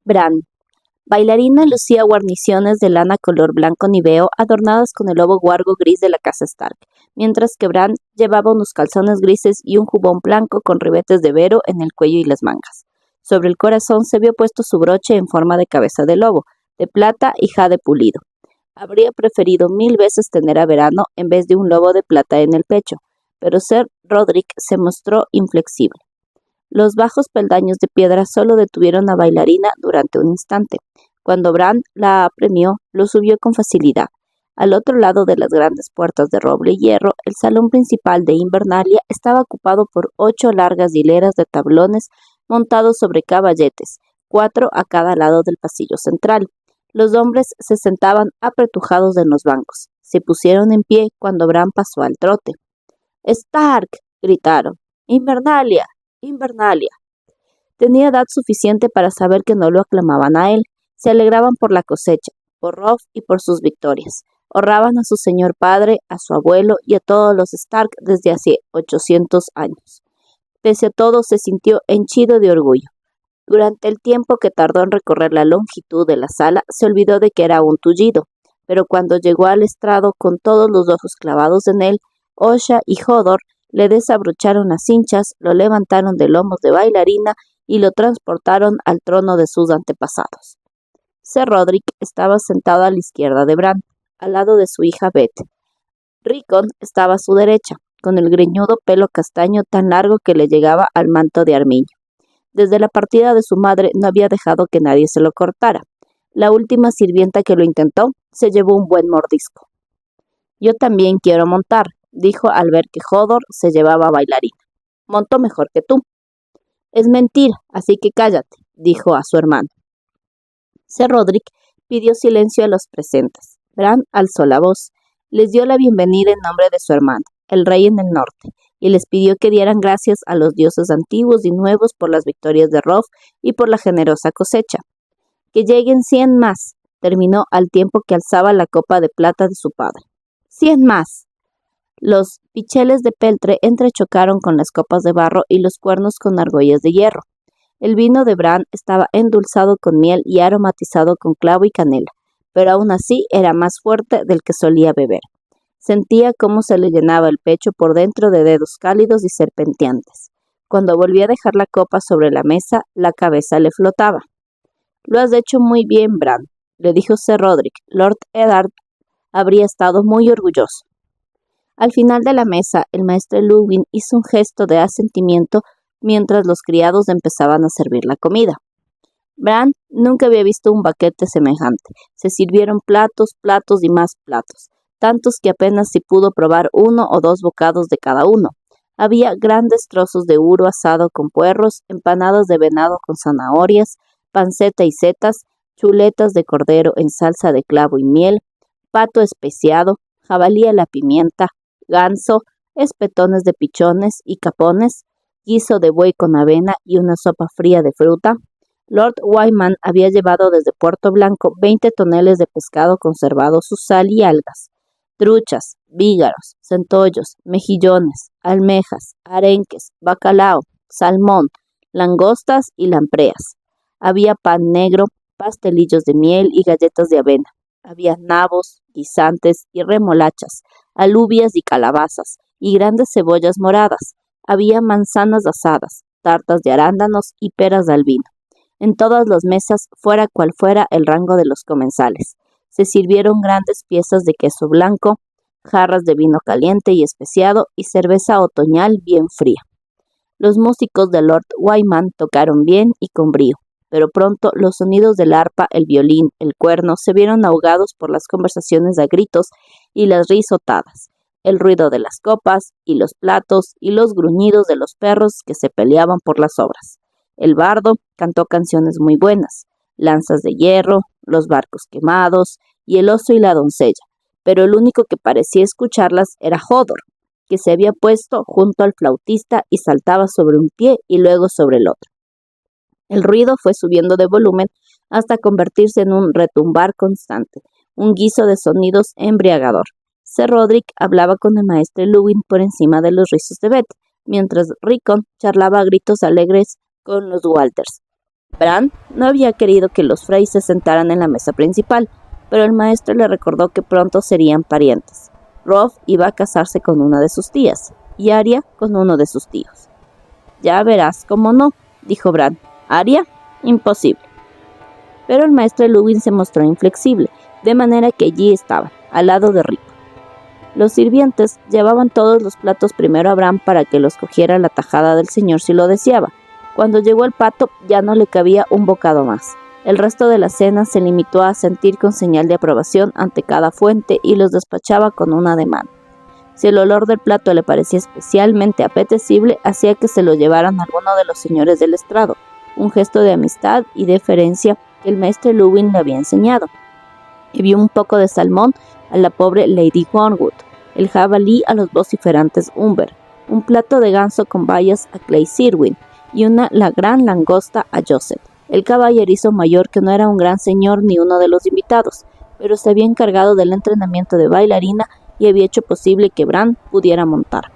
Bran. Bailarina lucía guarniciones de lana color blanco niveo adornadas con el lobo guargo gris de la casa Stark, mientras que Bran llevaba unos calzones grises y un jubón blanco con ribetes de vero en el cuello y las mangas. Sobre el corazón se vio puesto su broche en forma de cabeza de lobo, de plata y jade pulido. Habría preferido 1000 veces tener a Verano en vez de un lobo de plata en el pecho, pero Ser Rodrik se mostró inflexible. Los bajos peldaños de piedra solo detuvieron a Bailarina durante un instante. Cuando Bran la apremió, lo subió con facilidad. Al otro lado de las grandes puertas de roble y hierro, el salón principal de Invernalia estaba ocupado por 8 largas hileras de tablones montados sobre caballetes, 4 a cada lado del pasillo central. Los hombres se sentaban apretujados en los bancos. Se pusieron en pie cuando Bran pasó al trote. ¡Stark! Gritaron. ¡Invernalia! ¡Invernalia! Tenía edad suficiente para saber que no lo aclamaban a él. Se alegraban por la cosecha, por Robb y por sus victorias. Honraban a su señor padre, a su abuelo y a todos los Stark desde hace 800 años. Pese a todo, se sintió henchido de orgullo. Durante el tiempo que tardó en recorrer la longitud de la sala, se olvidó de que era un tullido, pero cuando llegó al estrado con todos los ojos clavados en él, Osha y Hodor le desabrocharon las cinchas, lo levantaron de lomos de Bailarina y lo transportaron al trono de sus antepasados. Ser Rodrik estaba sentado a la izquierda de Bran, al lado de su hija Beth. Rickon estaba a su derecha, con el greñudo pelo castaño tan largo que le llegaba al manto de armiño. Desde la partida de su madre no había dejado que nadie se lo cortara. La última sirvienta que lo intentó se llevó un buen mordisco. Yo también quiero montar, dijo al ver que Hodor se llevaba a Bailarina. Monto mejor que tú. Es mentira, así que cállate, dijo a su hermano. Ser Rodrik pidió silencio a los presentes. Bran alzó la voz, les dio la bienvenida en nombre de su hermano, el rey en el norte, y les pidió que dieran gracias a los dioses antiguos y nuevos por las victorias de Robb y por la generosa cosecha. Que lleguen 100 más, terminó al tiempo que alzaba la copa de plata de su padre. 100 más. Los picheles de peltre entrechocaron con las copas de barro y los cuernos con argollas de hierro. El vino de Bran estaba endulzado con miel y aromatizado con clavo y canela, pero aún así era más fuerte del que solía beber. Sentía cómo se le llenaba el pecho por dentro de dedos cálidos y serpenteantes. Cuando volvió a dejar la copa sobre la mesa, la cabeza le flotaba. «Lo has hecho muy bien, Bran», le dijo Ser Rodrik. Lord Eddard habría estado muy orgulloso. Al final de la mesa, el maestre Luwin hizo un gesto de asentimiento mientras los criados empezaban a servir la comida. Bran nunca había visto un banquete semejante. Se sirvieron platos, platos y más platos, tantos que apenas si pudo probar 1 o 2 bocados de cada uno. Había grandes trozos de uro asado con puerros, empanadas de venado con zanahorias, panceta y setas, chuletas de cordero en salsa de clavo y miel, pato especiado, jabalí a la pimienta, ganso, espetones de pichones y capones, guiso de buey con avena y una sopa fría de fruta. Lord Wyman había llevado desde Puerto Blanco 20 toneles de pescado conservado, su sal y algas, truchas, vígaros, centollos, mejillones, almejas, arenques, bacalao, salmón, langostas y lampreas. Había pan negro, pastelillos de miel y galletas de avena. Había nabos, guisantes y remolachas, alubias y calabazas, y grandes cebollas moradas. Había manzanas asadas, tartas de arándanos y peras de albino. En todas las mesas, fuera cual fuera el rango de los comensales, se sirvieron grandes piezas de queso blanco, jarras de vino caliente y especiado y cerveza otoñal bien fría. Los músicos de Lord Wyman tocaron bien y con brío, pero pronto los sonidos del arpa, el violín, el cuerno se vieron ahogados por las conversaciones a gritos y las risotadas, el ruido de las copas y los platos y los gruñidos de los perros que se peleaban por las obras. El bardo cantó canciones muy buenas, Lanzas de hierro, Los barcos quemados y El oso y la doncella, pero el único que parecía escucharlas era Hodor, que se había puesto junto al flautista y saltaba sobre un pie y luego sobre el otro. El ruido fue subiendo de volumen hasta convertirse en un retumbar constante, un guiso de sonidos embriagador. Ser Rodrik hablaba con el maestre Luwin por encima de los rizos de Beth, mientras Rickon charlaba a gritos alegres con los Walters. Bran no había querido que los Frey se sentaran en la mesa principal, pero el maestro le recordó que pronto serían parientes. Robb iba a casarse con una de sus tías, y Arya con uno de sus tíos. «Ya verás cómo no», dijo Bran. «Arya, imposible». Pero el maestro Luwin se mostró inflexible, de manera que allí estaba, al lado de Rickon. Los sirvientes llevaban todos los platos primero a Bran para que los cogiera la tajada del señor si lo deseaba. Cuando llegó el pato ya no le cabía un bocado más. El resto de la cena se limitó a asentir con señal de aprobación ante cada fuente y los despachaba con un ademán. Si el olor del plato le parecía especialmente apetecible, hacía que se lo llevaran a alguno de los señores del estrado, un gesto de amistad y deferencia que el maestro Luwin le había enseñado. Y vio un poco de salmón a la pobre Lady Wormwood, el jabalí a los vociferantes Umber, un plato de ganso con bayas a Clay Sirwin y la gran langosta a Joseph, el caballerizo mayor que no era un gran señor ni uno de los invitados, pero se había encargado del entrenamiento de bailarina y había hecho posible que Bran pudiera montar.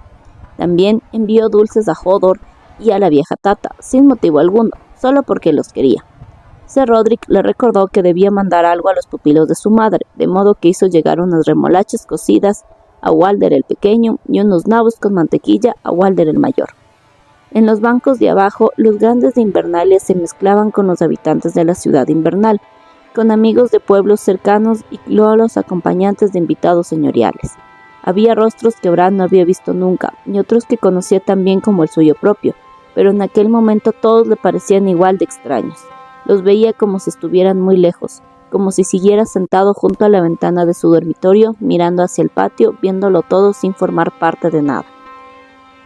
También envió dulces a Hodor y a la vieja Tata, sin motivo alguno, solo porque los quería. Ser Rodrik le recordó que debía mandar algo a los pupilos de su madre, de modo que hizo llegar unas remolachas cocidas a Walder el pequeño y unos nabos con mantequilla a Walder el mayor. En los bancos de abajo, los grandes de Invernalia se mezclaban con los habitantes de la ciudad invernal, con amigos de pueblos cercanos y los acompañantes de invitados señoriales. Había rostros que Bran no había visto nunca, y otros que conocía tan bien como el suyo propio, pero en aquel momento todos le parecían igual de extraños. Los veía como si estuvieran muy lejos, como si siguiera sentado junto a la ventana de su dormitorio, mirando hacia el patio, viéndolo todo sin formar parte de nada.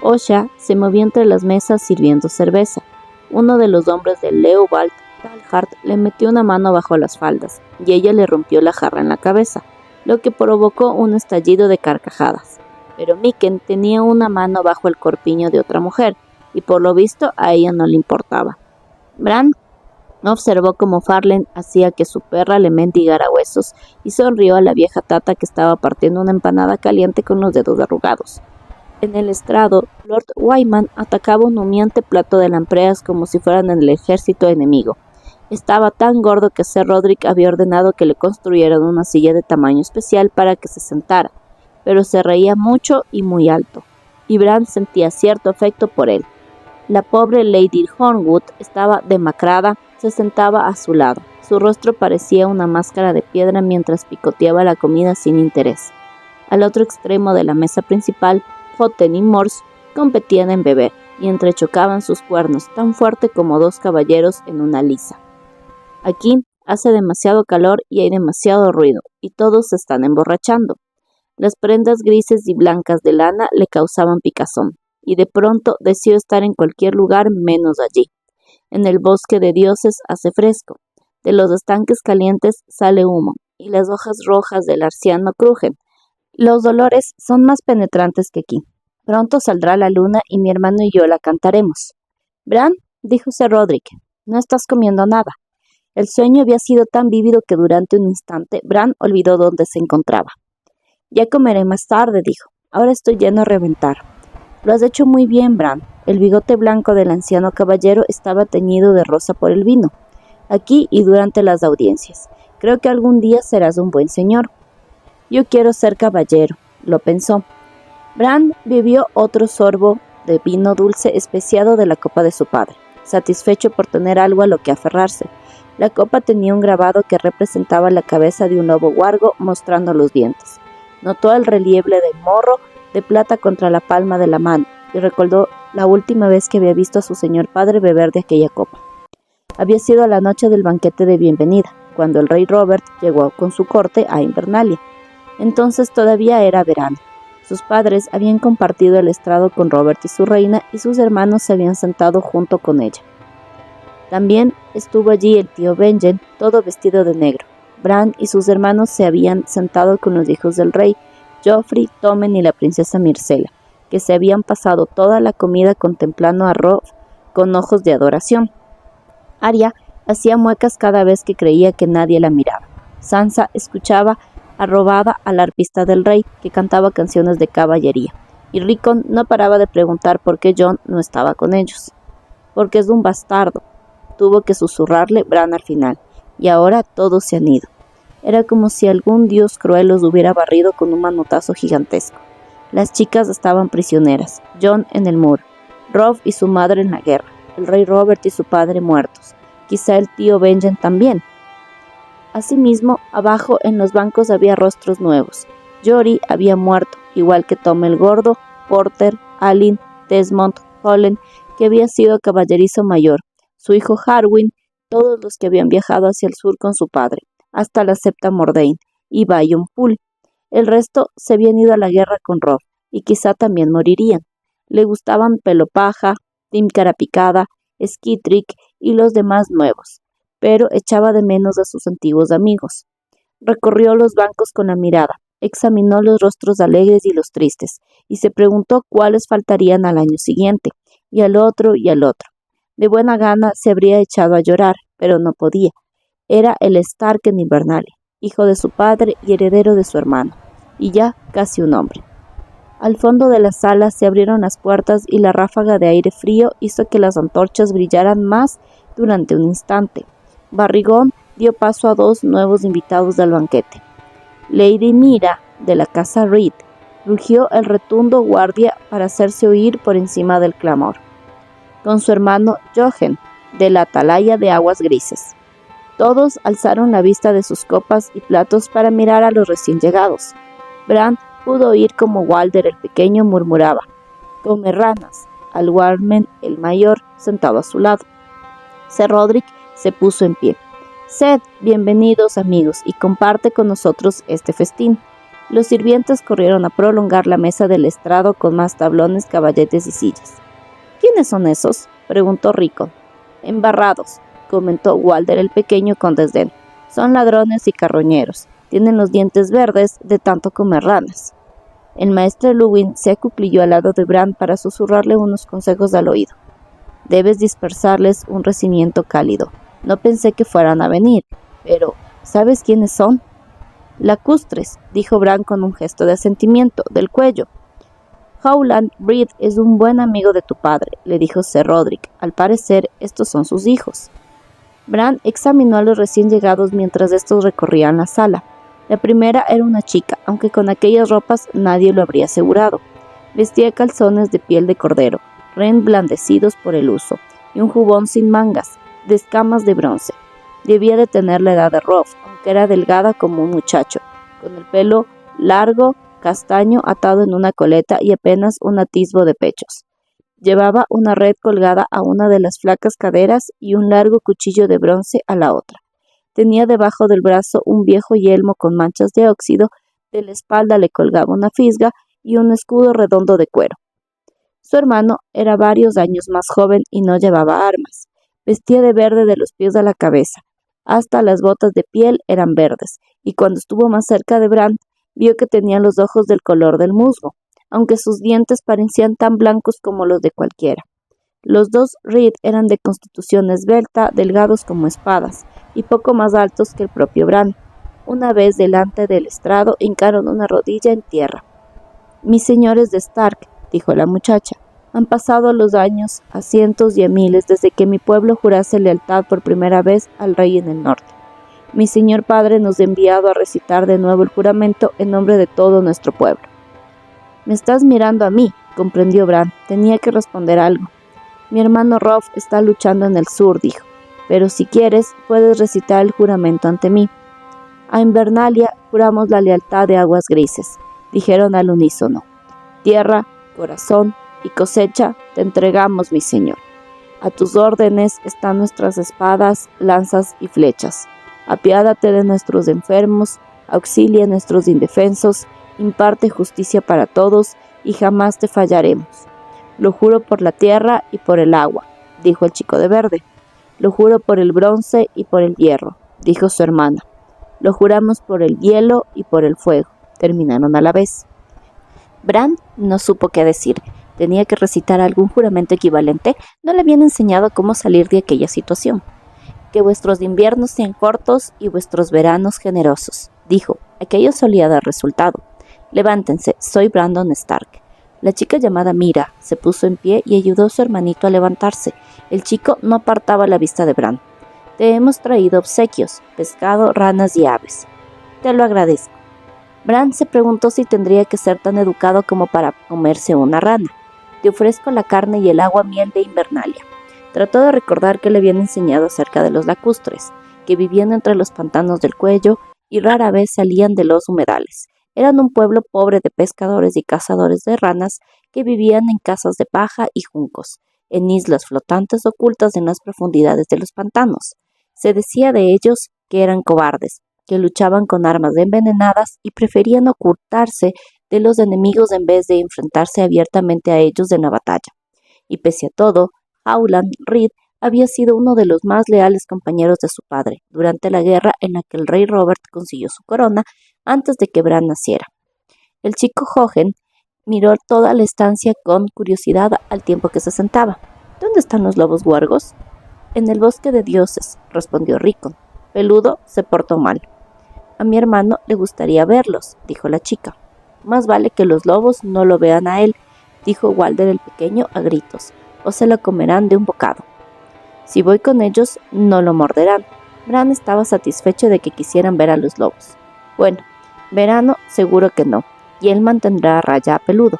Osha se movía entre las mesas sirviendo cerveza. Uno de los hombres de Leobald Dalhart le metió una mano bajo las faldas, y ella le rompió la jarra en la cabeza, lo que provocó un estallido de carcajadas. Pero Mikken tenía una mano bajo el corpiño de otra mujer, y por lo visto a ella no le importaba. Bran observó cómo Farlen hacía que su perra le mendigara huesos y sonrió a la vieja Tata que estaba partiendo una empanada caliente con los dedos arrugados. En el estrado, Lord Wyman atacaba un humeante plato de lampreas como si fueran el ejército enemigo. Estaba tan gordo que Ser Rodrik había ordenado que le construyeran una silla de tamaño especial para que se sentara, pero se reía mucho y muy alto, y Bran sentía cierto afecto por él. La pobre Lady Hornwood estaba demacrada, se sentaba a su lado. Su rostro parecía una máscara de piedra mientras picoteaba la comida sin interés. Al otro extremo de la mesa principal, Hotten y Morse competían en beber y entrechocaban sus cuernos tan fuerte como dos caballeros en una liza. Aquí hace demasiado calor y hay demasiado ruido, y todos se están emborrachando. Las prendas grises y blancas de lana le causaban picazón, y de pronto deseó estar en cualquier lugar menos allí. En el bosque de dioses hace fresco, de los estanques calientes sale humo, y las hojas rojas del arciano crujen. Los dolores son más penetrantes que aquí. Pronto saldrá la luna y mi hermano y yo la cantaremos. «Bran», dijo Ser Rodrik, «no estás comiendo nada». El sueño había sido tan vívido que durante un instante Bran olvidó dónde se encontraba. «Ya comeré más tarde», dijo. «Ahora estoy lleno a reventar». «Lo has hecho muy bien, Bran». El bigote blanco del anciano caballero estaba teñido de rosa por el vino. «Aquí y durante las audiencias. Creo que algún día serás un buen señor». «Yo quiero ser caballero», lo pensó. Bran bebió otro sorbo de vino dulce especiado de la copa de su padre, satisfecho por tener algo a lo que aferrarse. La copa tenía un grabado que representaba la cabeza de un lobo huargo mostrando los dientes. Notó el relieve del morro de plata contra la palma de la mano y recordó la última vez que había visto a su señor padre beber de aquella copa. Había sido la noche del banquete de bienvenida, cuando el rey Robert llegó con su corte a Invernalia. Entonces todavía era verano. Sus padres habían compartido el estrado con Robert y su reina, y sus hermanos se habían sentado junto con ella. También estuvo allí el tío Benjen, todo vestido de negro. Bran y sus hermanos se habían sentado con los hijos del rey, Joffrey, Tommen y la princesa Myrcella, que se habían pasado toda la comida contemplando a Robb con ojos de adoración. Arya hacía muecas cada vez que creía que nadie la miraba. Sansa escuchaba arrobada al arpista del rey, que cantaba canciones de caballería, y Rickon no paraba de preguntar por qué Jon no estaba con ellos. «Porque es un bastardo». tuvo que susurrarle Bran al final, y ahora todos se han ido. Era como si algún dios cruel los hubiera barrido con un manotazo gigantesco. Las chicas estaban prisioneras, Jon en el muro, Robb y su madre en la guerra, el rey Robert y su padre muertos, quizá el tío Benjen también. Asimismo, abajo en los bancos había rostros nuevos. Jory había muerto, igual que Tom el Gordo, Porter, Alyn, Desmond, Holland, que había sido caballerizo mayor, su hijo Harwin, todos los que habían viajado hacia el sur con su padre, hasta la Septa Mordane, y Bayon Poole. El resto se habían ido a la guerra con Robb, y quizá también morirían. Le gustaban Pelopaja, Tim Carapicada, Skitrick y los demás nuevos, pero echaba de menos a sus antiguos amigos. Recorrió los bancos con la mirada, examinó los rostros alegres y los tristes, y se preguntó cuáles faltarían al año siguiente, y al otro y al otro. De buena gana se habría echado a llorar, pero no podía. Era el Stark en Invernalia, hijo de su padre y heredero de su hermano, y ya casi un hombre. Al fondo de la sala se abrieron las puertas y la ráfaga de aire frío hizo que las antorchas brillaran más durante un instante. Barrigón dio paso a dos nuevos invitados del banquete. Lady Mira, de la casa Reed, rugió el retundo guardia para hacerse oír por encima del clamor, con su hermano Jochen, de la atalaya de aguas grises. Todos alzaron la vista de sus copas y platos para mirar a los recién llegados. Bran pudo oír como Walder el pequeño murmuraba: «Come ranas», al Warmen el mayor sentado a su lado. Ser Rodrik se puso en pie. «Sed bienvenidos, amigos, y comparte con nosotros este festín». Los sirvientes corrieron a prolongar la mesa del estrado con más tablones, caballetes y sillas. «¿Quiénes son esos?», preguntó Rickon. «Embarrados», comentó Walder el pequeño con desdén. «Son ladrones y carroñeros. Tienen los dientes verdes de tanto comer ranas». El maestre Luwin se acuclilló al lado de Bran para susurrarle unos consejos al oído. «Debes dispersarles un recibimiento cálido. No pensé que fueran a venir, pero ¿sabes quiénes son?». «Lacustres», dijo Bran con un gesto de asentimiento, del cuello. «Howland Reed es un buen amigo de tu padre», le dijo Ser Rodrik. «Al parecer, estos son sus hijos». Bran examinó a los recién llegados mientras estos recorrían la sala. La primera era una chica, aunque con aquellas ropas nadie lo habría asegurado. Vestía calzones de piel de cordero, reblandecidos por el uso, y un jubón sin mangas, de escamas de bronce. Debía de tener la edad de Robb, aunque era delgada como un muchacho, con el pelo largo, castaño atado en una coleta y apenas un atisbo de pechos. Llevaba una red colgada a una de las flacas caderas y un largo cuchillo de bronce a la otra. Tenía debajo del brazo un viejo yelmo con manchas de óxido, de la espalda le colgaba una fisga y un escudo redondo de cuero. Su hermano era varios años más joven y no llevaba armas. Vestía de verde de los pies a la cabeza. Hasta las botas de piel eran verdes, y cuando estuvo más cerca de Bran, vio que tenía los ojos del color del musgo, aunque sus dientes parecían tan blancos como los de cualquiera. Los dos Reed eran de constitución esbelta, delgados como espadas, y poco más altos que el propio Bran. Una vez delante del estrado, hincaron una rodilla en tierra. «Mis señores de Stark», dijo la muchacha, «han pasado los años a cientos y a miles desde que mi pueblo jurase lealtad por primera vez al rey en el norte. Mi señor padre nos ha enviado a recitar de nuevo el juramento en nombre de todo nuestro pueblo». «Me estás mirando a mí», comprendió Bran. Tenía que responder algo. «Mi hermano Robb está luchando en el sur», dijo, «pero si quieres, puedes recitar el juramento ante mí». «A Invernalia juramos la lealtad de aguas grises», dijeron al unísono. «Tierra, corazón y cosecha te entregamos, mi señor. A tus órdenes están nuestras espadas, lanzas y flechas. Apiádate de nuestros enfermos, auxilia a nuestros indefensos, imparte justicia para todos y jamás te fallaremos. Lo juro por la tierra y por el agua», dijo el chico de verde. «Lo juro por el bronce y por el hierro», dijo su hermana. «Lo juramos por el hielo y por el fuego», terminaron a la vez. Bran no supo qué decir. Tenía que recitar algún juramento equivalente. No le habían enseñado cómo salir de aquella situación. «Que vuestros inviernos sean cortos y vuestros veranos generosos», dijo. Aquello solía dar resultado. «Levántense, soy Brandon Stark. La chica llamada Mira se puso en pie y ayudó a su hermanito a levantarse. El chico no apartaba la vista de Bran. «Te hemos traído obsequios, pescado, ranas y aves. Te lo agradezco». Bran se preguntó si tendría que ser tan educado como para comerse una rana. «Te ofrezco la carne y el agua miel de Invernalia». Trató de recordar que le habían enseñado acerca de los lacustres, que vivían entre los pantanos del cuello y rara vez salían de los humedales. Eran un pueblo pobre de pescadores y cazadores de ranas que vivían en casas de paja y juncos, en islas flotantes ocultas en las profundidades de los pantanos. Se decía de ellos que eran cobardes, que luchaban con armas envenenadas y preferían ocultarse de los enemigos en vez de enfrentarse abiertamente a ellos en la batalla. Y pese a todo, Howland Reed había sido uno de los más leales compañeros de su padre durante la guerra en la que el rey Robert consiguió su corona antes de que Bran naciera. El chico Jojen miró toda la estancia con curiosidad al tiempo que se sentaba. «¿Dónde están los lobos guargos?» «En el bosque de dioses», respondió Rickon. «Peludo se portó mal». «A mi hermano le gustaría verlos», dijo la chica. «Más vale que los lobos no lo vean a él», dijo Walder el pequeño a gritos, «o se lo comerán de un bocado». «Si voy con ellos, no lo morderán». Bran estaba satisfecho de que quisieran ver a los lobos. «Bueno, verano seguro que no, y él mantendrá a raya a Peludo».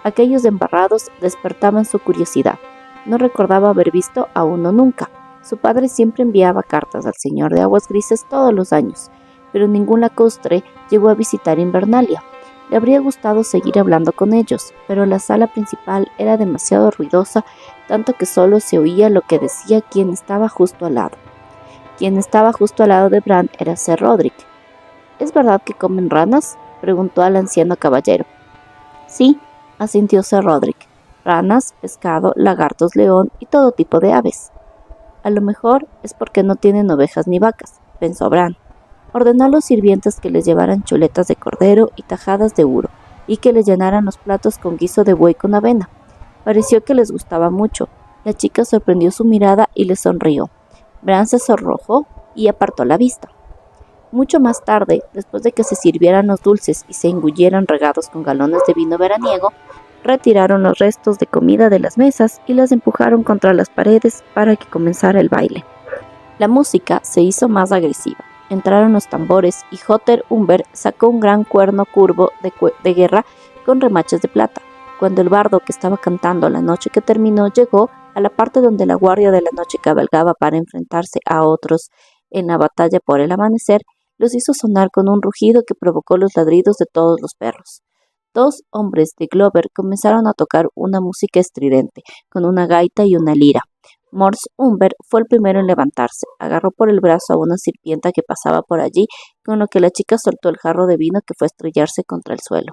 Aquellos embarrados despertaban su curiosidad. No recordaba haber visto a uno nunca. Su padre siempre enviaba cartas al señor de aguas grises todos los años, pero ningún lacustre llegó a visitar Invernalia. Le habría gustado seguir hablando con ellos, pero la sala principal era demasiado ruidosa, tanto que solo se oía lo que decía quien estaba justo al lado. Quien estaba justo al lado de Bran era Ser Rodrik. «¿Es verdad que comen ranas?», preguntó al anciano caballero. «Sí», asintió Ser Rodrik. «Ranas, pescado, lagartos, león y todo tipo de aves». «A lo mejor es porque no tienen ovejas ni vacas», pensó Bran. Ordenó a los sirvientes que les llevaran chuletas de cordero y tajadas de uro, y que les llenaran los platos con guiso de buey con avena. Pareció que les gustaba mucho. La chica sorprendió su mirada y le sonrió. Bran se sonrojó y apartó la vista. Mucho más tarde, después de que se sirvieran los dulces y se engulleran regados con galones de vino veraniego, retiraron los restos de comida de las mesas y las empujaron contra las paredes para que comenzara el baile. La música se hizo más agresiva. Entraron los tambores y Hotter Umber sacó un gran cuerno curvo de guerra con remaches de plata. Cuando el bardo que estaba cantando la noche que terminó llegó a la parte donde la guardia de la noche cabalgaba para enfrentarse a otros en la batalla por el amanecer, los hizo sonar con un rugido que provocó los ladridos de todos los perros. 2 hombres de Glover comenzaron a tocar una música estridente, con una gaita y una lira. Morse Umber fue el primero en levantarse, agarró por el brazo a una sirvienta que pasaba por allí, con lo que la chica soltó el jarro de vino que fue a estrellarse contra el suelo.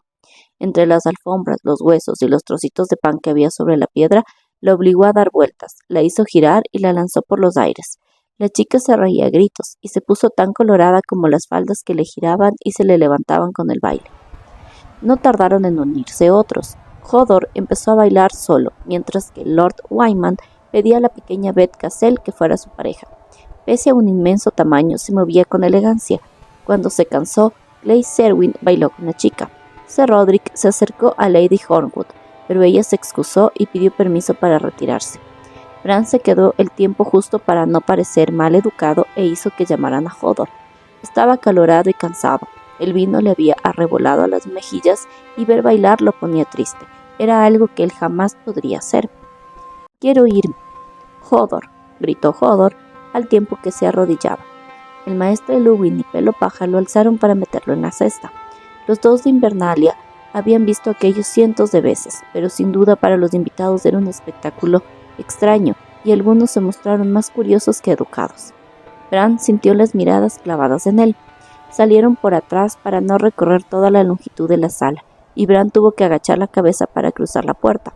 Entre las alfombras, los huesos y los trocitos de pan que había sobre la piedra, la obligó a dar vueltas, la hizo girar y la lanzó por los aires. La chica se reía a gritos y se puso tan colorada como las faldas que le giraban y se le levantaban con el baile. No tardaron en unirse otros. Hodor empezó a bailar solo, mientras que Lord Wyman pedía a la pequeña Beth Cassel que fuera su pareja. Pese a un inmenso tamaño, se movía con elegancia. Cuando se cansó, Glace Serwyn bailó con la chica. Ser Rodrik se acercó a Lady Hornwood, pero ella se excusó y pidió permiso para retirarse. Bran se quedó el tiempo justo para no parecer mal educado e hizo que llamaran a Hodor. Estaba acalorado y cansado. El vino le había arrebolado a las mejillas y ver bailar lo ponía triste. Era algo que él jamás podría hacer. «Quiero irme». «Hodor», gritó Hodor al tiempo que se arrodillaba. El maestre Luwin y Pelo Paja lo alzaron para meterlo en la cesta. Los 2 de Invernalia habían visto aquellos cientos de veces, pero sin duda para los invitados era un espectáculo extraño y algunos se mostraron más curiosos que educados. Bran sintió las miradas clavadas en él. Salieron por atrás para no recorrer toda la longitud de la sala, y Bran tuvo que agachar la cabeza para cruzar la puerta.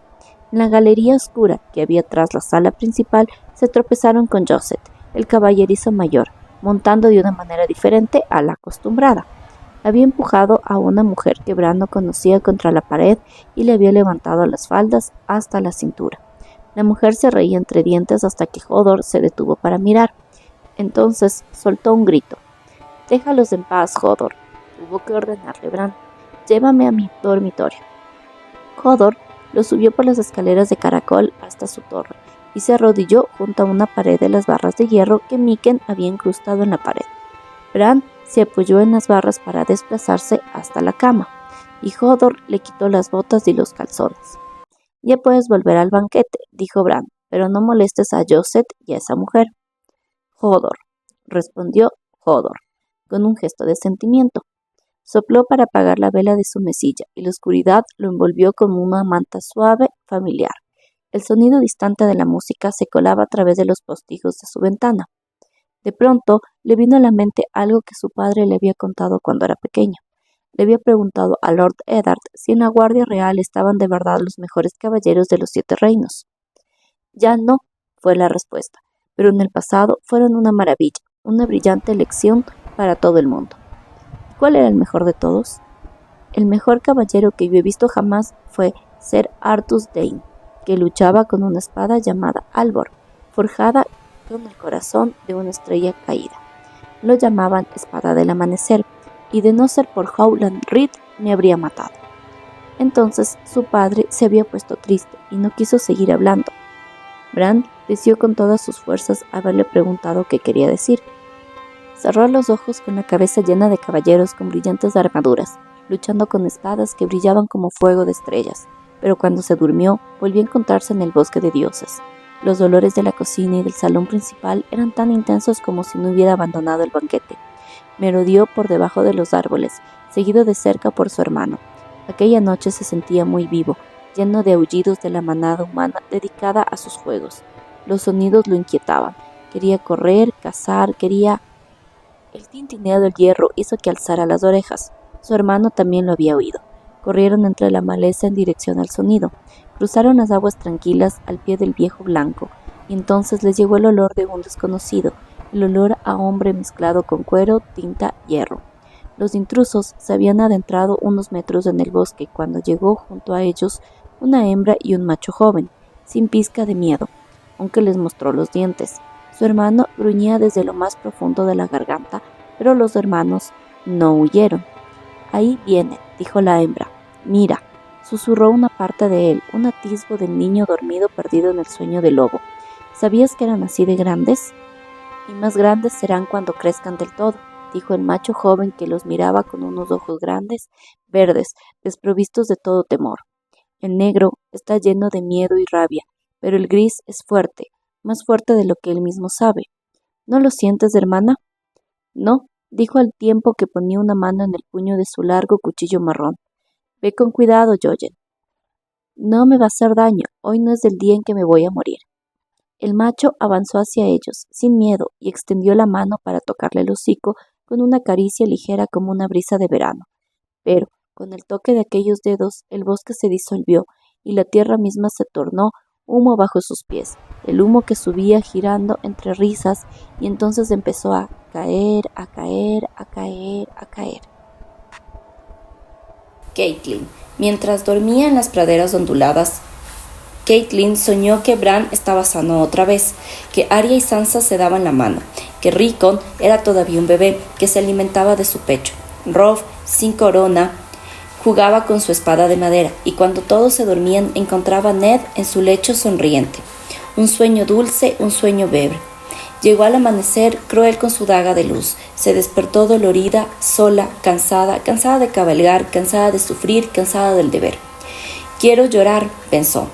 En la galería oscura que había tras la sala principal se tropezaron con Josset, el caballerizo mayor, montando de una manera diferente a la acostumbrada. Había empujado a una mujer que Bran no conocía contra la pared y le había levantado las faldas hasta la cintura. La mujer se reía entre dientes hasta que Hodor se detuvo para mirar. Entonces soltó un grito. «Déjalos en paz, Hodor», tuvo que ordenarle Bran. «Llévame a mi dormitorio». Hodor lo subió por las escaleras de caracol hasta su torre y se arrodilló junto a una pared de las barras de hierro que Mikken había incrustado en la pared. Bran se apoyó en las barras para desplazarse hasta la cama, y Hodor le quitó las botas y los calzones. «Ya puedes volver al banquete», dijo Bran, «pero no molestes a Josette y a esa mujer». «Hodor», respondió Hodor, con un gesto de sentimiento. Sopló para apagar la vela de su mesilla, y la oscuridad lo envolvió como una manta suave, familiar. El sonido distante de la música se colaba a través de los postijos de su ventana. De pronto le vino a la mente algo que su padre le había contado cuando era pequeño. Le había preguntado a Lord Eddard si en la Guardia Real estaban de verdad los mejores caballeros de los 7 reinos. «Ya no», fue la respuesta, «pero en el pasado fueron una maravilla, una brillante lección para todo el mundo». ¿Cuál era el mejor de todos? El mejor caballero que yo he visto jamás fue Ser Arthur Dayne, que luchaba con una espada llamada Albor, forjada con el corazón de una estrella caída. Lo llamaban Espada del Amanecer, y de no ser por Howland Reed me habría matado. Entonces su padre se había puesto triste y no quiso seguir hablando. Bran deseó con todas sus fuerzas haberle preguntado qué quería decir. Cerró los ojos con la cabeza llena de caballeros con brillantes armaduras, luchando con espadas que brillaban como fuego de estrellas, pero cuando se durmió volvió a encontrarse en el bosque de dioses. Los dolores de la cocina y del salón principal eran tan intensos como si no hubiera abandonado el banquete. Merodeó por debajo de los árboles, seguido de cerca por su hermano. Aquella noche se sentía muy vivo, lleno de aullidos de la manada humana dedicada a sus juegos. Los sonidos lo inquietaban. Quería correr, cazar, quería... El tintineo del hierro hizo que alzara las orejas. Su hermano también lo había oído. Corrieron entre la maleza en dirección al sonido. Cruzaron las aguas tranquilas al pie del viejo blanco, y entonces les llegó el olor de un desconocido, el olor a hombre mezclado con cuero, tinta, hierro. Los intrusos se habían adentrado unos metros en el bosque cuando llegó junto a ellos una hembra y un macho joven, sin pizca de miedo, aunque les mostró los dientes. Su hermano gruñía desde lo más profundo de la garganta, pero los hermanos no huyeron. «Ahí viene», dijo la hembra. «Mira», susurró una parte de él, un atisbo del niño dormido perdido en el sueño del lobo. «¿Sabías que eran así de grandes? Y más grandes serán cuando crezcan del todo», dijo el macho joven que los miraba con unos ojos grandes, verdes, desprovistos de todo temor. «El negro está lleno de miedo y rabia, pero el gris es fuerte, más fuerte de lo que él mismo sabe. ¿No lo sientes, hermana?» «No», dijo al tiempo que ponía una mano en el puño de su largo cuchillo marrón. «Ve con cuidado, Jojen. No me va a hacer daño, hoy no es el día en que me voy a morir». El macho avanzó hacia ellos, sin miedo, y extendió la mano para tocarle el hocico con una caricia ligera como una brisa de verano. Pero, con el toque de aquellos dedos, el bosque se disolvió, y la tierra misma se tornó humo bajo sus pies, el humo que subía girando entre risas, y entonces empezó a caer, a caer, a caer, a caer. Catelyn. Mientras dormía en las praderas onduladas, Catelyn soñó que Bran estaba sano otra vez, que Arya y Sansa se daban la mano, que Rickon era todavía un bebé, que se alimentaba de su pecho. Robb, sin corona, jugaba con su espada de madera, y cuando todos se dormían encontraba a Ned en su lecho sonriente. Un sueño dulce, un sueño breve. Llegó al amanecer, cruel con su daga de luz. Se despertó dolorida, sola, cansada de cabalgar, cansada de sufrir, cansada del deber. «Quiero llorar», pensó.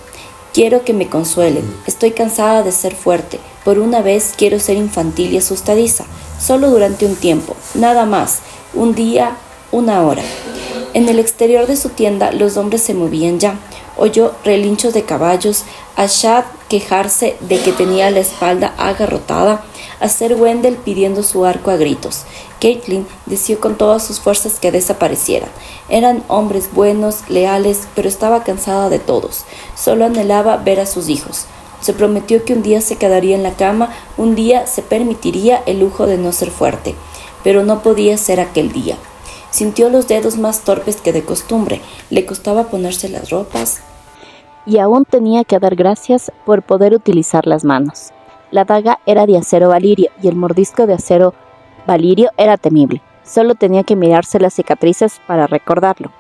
«Quiero que me consuelen. Estoy cansada de ser fuerte. Por una vez quiero ser infantil y asustadiza. Solo durante un tiempo. Nada más. Un día, una hora». En el exterior de su tienda los hombres se movían ya. Oyó relinchos de caballos, a Shad quejarse de que tenía la espalda agarrotada, a Ser Wendell pidiendo su arco a gritos. Catelyn deseó con todas sus fuerzas que desaparecieran. Eran hombres buenos, leales, pero estaba cansada de todos. Solo anhelaba ver a sus hijos. Se prometió que un día se quedaría en la cama, un día se permitiría el lujo de no ser fuerte, pero no podía ser aquel día. Sintió los dedos más torpes que de costumbre, le costaba ponerse las ropas. Y aún tenía que dar gracias por poder utilizar las manos. La daga era de acero valirio y el mordisco de acero valirio era temible. Solo tenía que mirarse las cicatrices para recordarlo.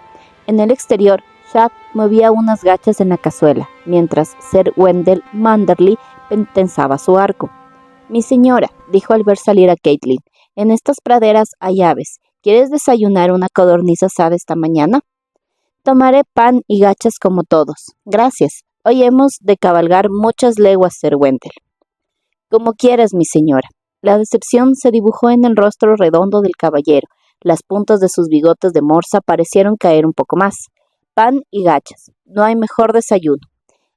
En el exterior, Shad movía unas gachas en la cazuela, mientras Sir Wendell Manderly tensaba su arco. «Mi señora», dijo al ver salir a Caitlin, «en estas praderas hay aves. ¿Quieres desayunar una codorniz asada esta mañana?» «Tomaré pan y gachas como todos. Gracias. Hoy hemos de cabalgar muchas leguas, Sir Wendell». «Como quieras, mi señora». La decepción se dibujó en el rostro redondo del caballero. Las puntas de sus bigotes de morsa parecieron caer un poco más. Pan y gachas. No hay mejor desayuno.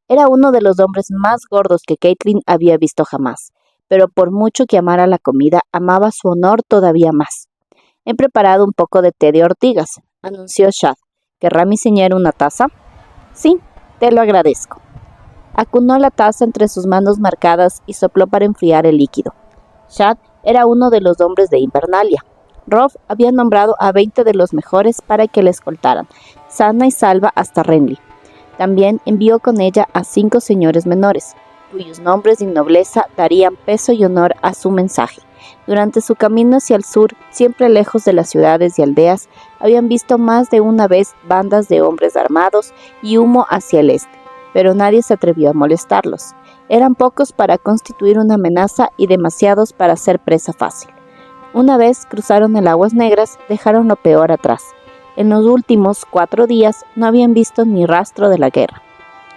Era uno de los hombres más gordos que Caitlin había visto jamás, pero por mucho que amara la comida, amaba su honor todavía más. «He preparado un poco de té de ortigas», anunció Shad. «¿Querrá mi señora una taza?» «Sí, te lo agradezco». Acunó la taza entre sus manos marcadas y sopló para enfriar el líquido. Shad era uno de los hombres de Invernalia. Robb había nombrado a 20 de los mejores para que la escoltaran, sana y salva hasta Renly. También envió con ella a 5 señores menores, cuyos nombres y nobleza darían peso y honor a su mensaje. Durante su camino hacia el sur, siempre lejos de las ciudades y aldeas, habían visto más de una vez bandas de hombres armados y humo hacia el este, pero nadie se atrevió a molestarlos. Eran pocos para constituir una amenaza y demasiados para ser presa fácil. Una vez cruzaron el Aguas Negras, dejaron lo peor atrás. En los últimos 4 días no habían visto ni rastro de la guerra.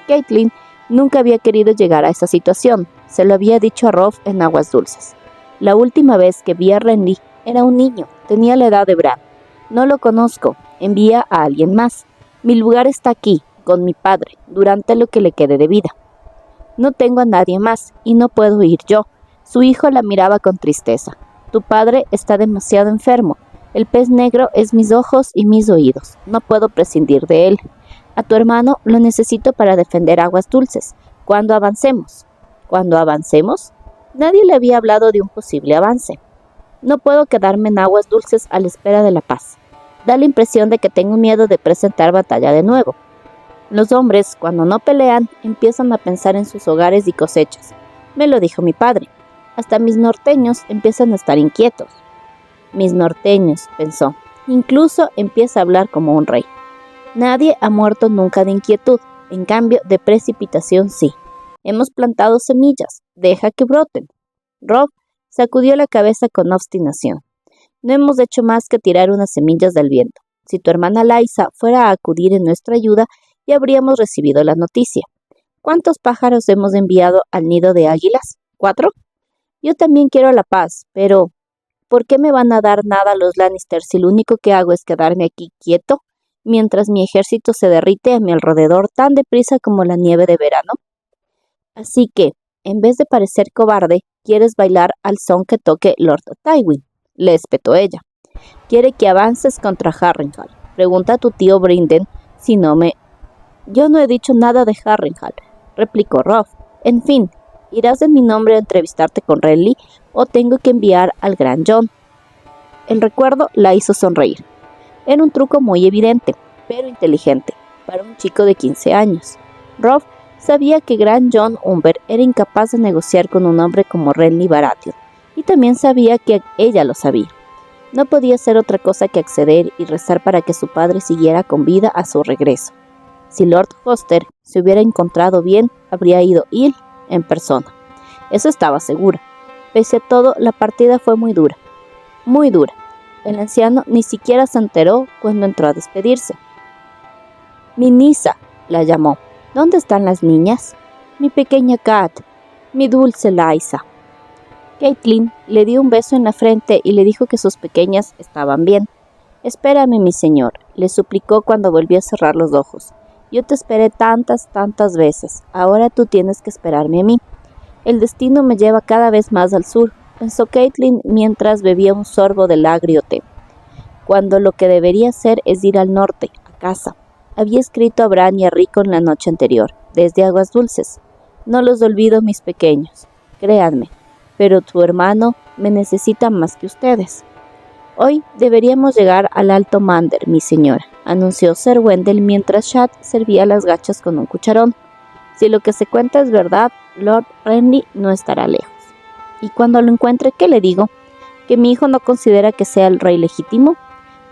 Caitlin nunca había querido llegar a esa situación, se lo había dicho a Robb en Aguas Dulces. La última vez que vi a Renly era un niño, tenía la edad de Bran. «No lo conozco, envía a alguien más. Mi lugar está aquí, con mi padre, durante lo que le quede de vida. No tengo a nadie más, y no puedo ir yo». Su hijo la miraba con tristeza. «Tu padre está demasiado enfermo. El pez negro es mis ojos y mis oídos. No puedo prescindir de él. A tu hermano lo necesito para defender Aguas Dulces. ¿Cuándo avancemos?» «¿Cuándo avancemos?» Nadie le había hablado de un posible avance. «No puedo quedarme en Aguas Dulces a la espera de la paz. Da la impresión de que tengo miedo de presentar batalla de nuevo. Los hombres, cuando no pelean, empiezan a pensar en sus hogares y cosechas. Me lo dijo mi padre. Hasta mis norteños empiezan a estar inquietos». «Mis norteños», pensó. «Incluso empieza a hablar como un rey». Nadie ha muerto nunca de inquietud, en cambio de precipitación sí. Hemos plantado semillas, deja que broten. Robb sacudió la cabeza con obstinación. «No hemos hecho más que tirar unas semillas del viento. Si tu hermana Lysa fuera a acudir en nuestra ayuda, ya habríamos recibido la noticia. ¿Cuántos pájaros hemos enviado al nido de águilas? ¿4? Yo también quiero la paz, pero ¿por qué me van a dar nada los Lannister si lo único que hago es quedarme aquí quieto, mientras mi ejército se derrite a mi alrededor tan deprisa como la nieve de verano? Así que, en vez de parecer cobarde, quieres bailar al son que toque Lord Tywin», le espetó ella. «Quiere que avances contra Harrenhal. Pregunta a tu tío Brinden si no me...» «Yo no he dicho nada de Harrenhal», replicó Robb. «En fin, ¿irás en mi nombre a entrevistarte con Renly o tengo que enviar al gran Jon?» El recuerdo la hizo sonreír. Era un truco muy evidente, pero inteligente, para un chico de 15 años. Robb sabía que Gran Jon Umber era incapaz de negociar con un hombre como Renly Baratheon, y también sabía que ella lo sabía. No podía hacer otra cosa que acceder y rezar para que su padre siguiera con vida a su regreso. Si Lord Hoster se hubiera encontrado bien, habría ido él en persona. Eso estaba segura. Pese a todo, la partida fue muy dura. Muy dura. El anciano ni siquiera se enteró cuando entró a despedirse. «Mi Nyssa», la llamó. «¿Dónde están las niñas? Mi pequeña Kat, mi dulce Lysa». Caitlin le dio un beso en la frente y le dijo que sus pequeñas estaban bien. «Espérame, mi señor», le suplicó cuando volvió a cerrar los ojos. «Yo te esperé tantas veces. Ahora tú tienes que esperarme a mí. El destino me lleva cada vez más al sur», pensó Caitlin mientras bebía un sorbo del agrio té. «Cuando lo que debería hacer es ir al norte, a casa». Había escrito a Bran y a Rickon la noche anterior, desde Aguas Dulces. «No los olvido, mis pequeños. Créanme, pero tu hermano me necesita más que ustedes». «Hoy deberíamos llegar al Alto Mander, mi señora», anunció Sir Wendell mientras Shad servía las gachas con un cucharón. «Si lo que se cuenta es verdad, Lord Renly no estará lejos. Y cuando lo encuentre, ¿qué le digo? ¿Que mi hijo no considera que sea el rey legítimo?»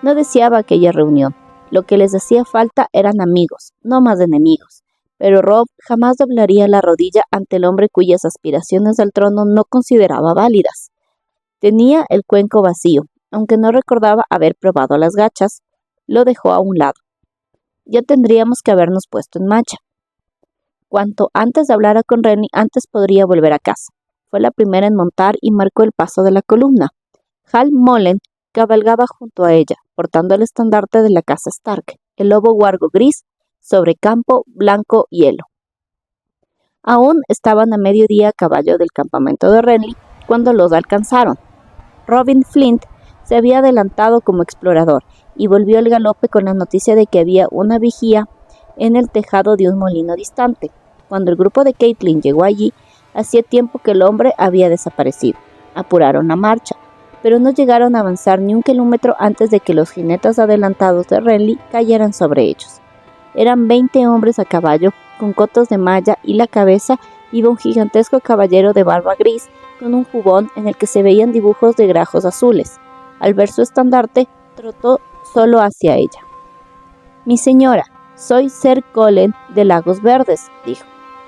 No deseaba aquella reunión. Lo que les hacía falta eran amigos, no más enemigos. Pero Robb jamás doblaría la rodilla ante el hombre cuyas aspiraciones al trono no consideraba válidas. Tenía el cuenco vacío, aunque no recordaba haber probado las gachas, lo dejó a un lado. Ya tendríamos que habernos puesto en marcha. Cuanto antes hablara con Renly, antes podría volver a casa. Fue la primera en montar y marcó el paso de la columna. Hal Mullen cabalgaba junto a ella, portando el estandarte de la casa Stark, el lobo huargo gris, sobre campo blanco hielo. Aún estaban a mediodía a caballo del campamento de Renly cuando los alcanzaron. Robin Flint se había adelantado como explorador y volvió al galope con la noticia de que había una vigía en el tejado de un molino distante. Cuando el grupo de Catelyn llegó allí, hacía tiempo que el hombre había desaparecido. Apuraron la marcha, pero no llegaron a avanzar ni un kilómetro antes de que los jinetes adelantados de Renly cayeran sobre ellos. Eran 20 hombres a caballo, con cotos de malla, y la cabeza iba un gigantesco caballero de barba gris, con un jubón en el que se veían dibujos de grajos azules. Al ver su estandarte, trotó solo hacia ella. «Mi señora, soy Ser Colen de Lagos Verdes», dijo.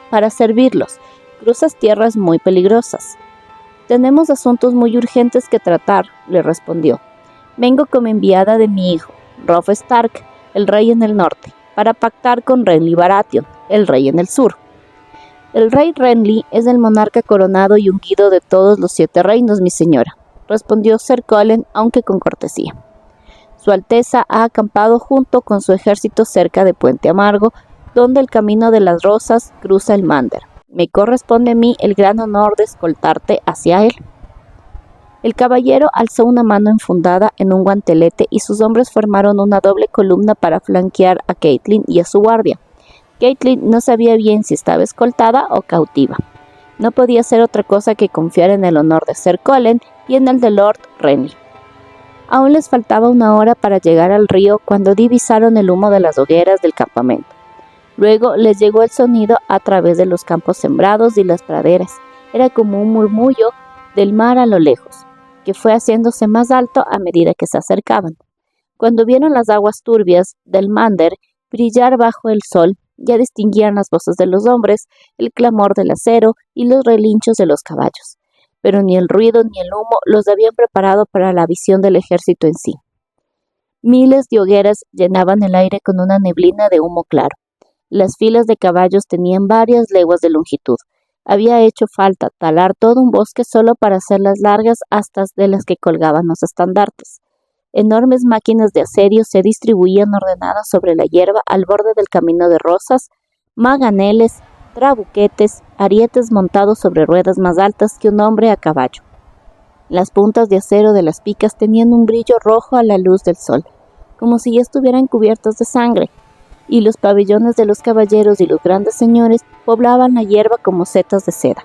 «Para servirlos. Cruzas tierras muy peligrosas». «Tenemos asuntos muy urgentes que tratar», le respondió. «Vengo como enviada de mi hijo, Robb Stark, el rey en el norte, para pactar con Renly Baratheon, el rey en el sur». «El rey Renly es el monarca coronado y ungido de todos los 7 reinos, mi señora», respondió Ser Colen, aunque con cortesía. «Su Alteza ha acampado junto con su ejército cerca de Puente Amargo, donde el camino de las rosas cruza el Mander. Me corresponde a mí el gran honor de escoltarte hacia él». El caballero alzó una mano enfundada en un guantelete y sus hombres formaron una doble columna para flanquear a Catelyn y a su guardia. Catelyn no sabía bien si estaba escoltada o cautiva. No podía hacer otra cosa que confiar en el honor de Ser Colen y en el de Lord Renly. Aún les faltaba una hora para llegar al río cuando divisaron el humo de las hogueras del campamento. Luego les llegó el sonido a través de los campos sembrados y las praderas. Era como un murmullo del mar a lo lejos, que fue haciéndose más alto a medida que se acercaban. Cuando vieron las aguas turbias del Mander brillar bajo el sol, ya distinguían las voces de los hombres, el clamor del acero y los relinchos de los caballos. Pero ni el ruido ni el humo los habían preparado para la visión del ejército en sí. Miles de hogueras llenaban el aire con una neblina de humo claro. Las filas de caballos tenían varias leguas de longitud. Había hecho falta talar todo un bosque solo para hacer las largas astas de las que colgaban los estandartes. Enormes máquinas de asedio se distribuían ordenadas sobre la hierba al borde del camino de rosas, maganeles, trabuquetes, arietes montados sobre ruedas más altas que un hombre a caballo. Las puntas de acero de las picas tenían un brillo rojo a la luz del sol, como si ya estuvieran cubiertas de sangre, y los pabellones de los caballeros y los grandes señores poblaban la hierba como setas de seda.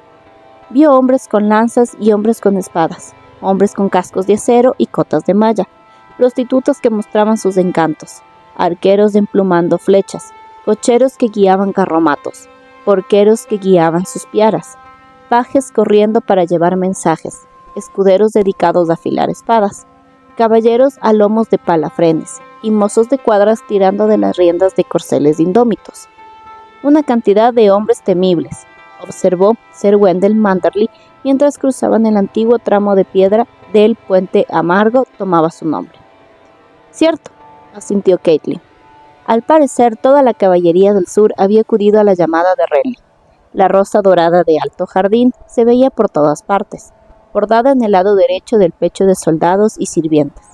Vio hombres con lanzas y hombres con espadas, hombres con cascos de acero y cotas de malla, prostitutas que mostraban sus encantos, arqueros emplumando flechas, cocheros que guiaban carromatos, porqueros que guiaban sus piaras, pajes corriendo para llevar mensajes, escuderos dedicados a afilar espadas, caballeros a lomos de palafrenes y mozos de cuadras tirando de las riendas de corceles indómitos. Una cantidad de hombres temibles, observó Ser Wendell Manderly mientras cruzaban el antiguo tramo de piedra del Puente Amargo tomaba su nombre. «Cierto», asintió Catelyn. Al parecer, toda la caballería del sur había acudido a la llamada de Renly. La rosa dorada de Alto Jardín se veía por todas partes, bordada en el lado derecho del pecho de soldados y sirvientes,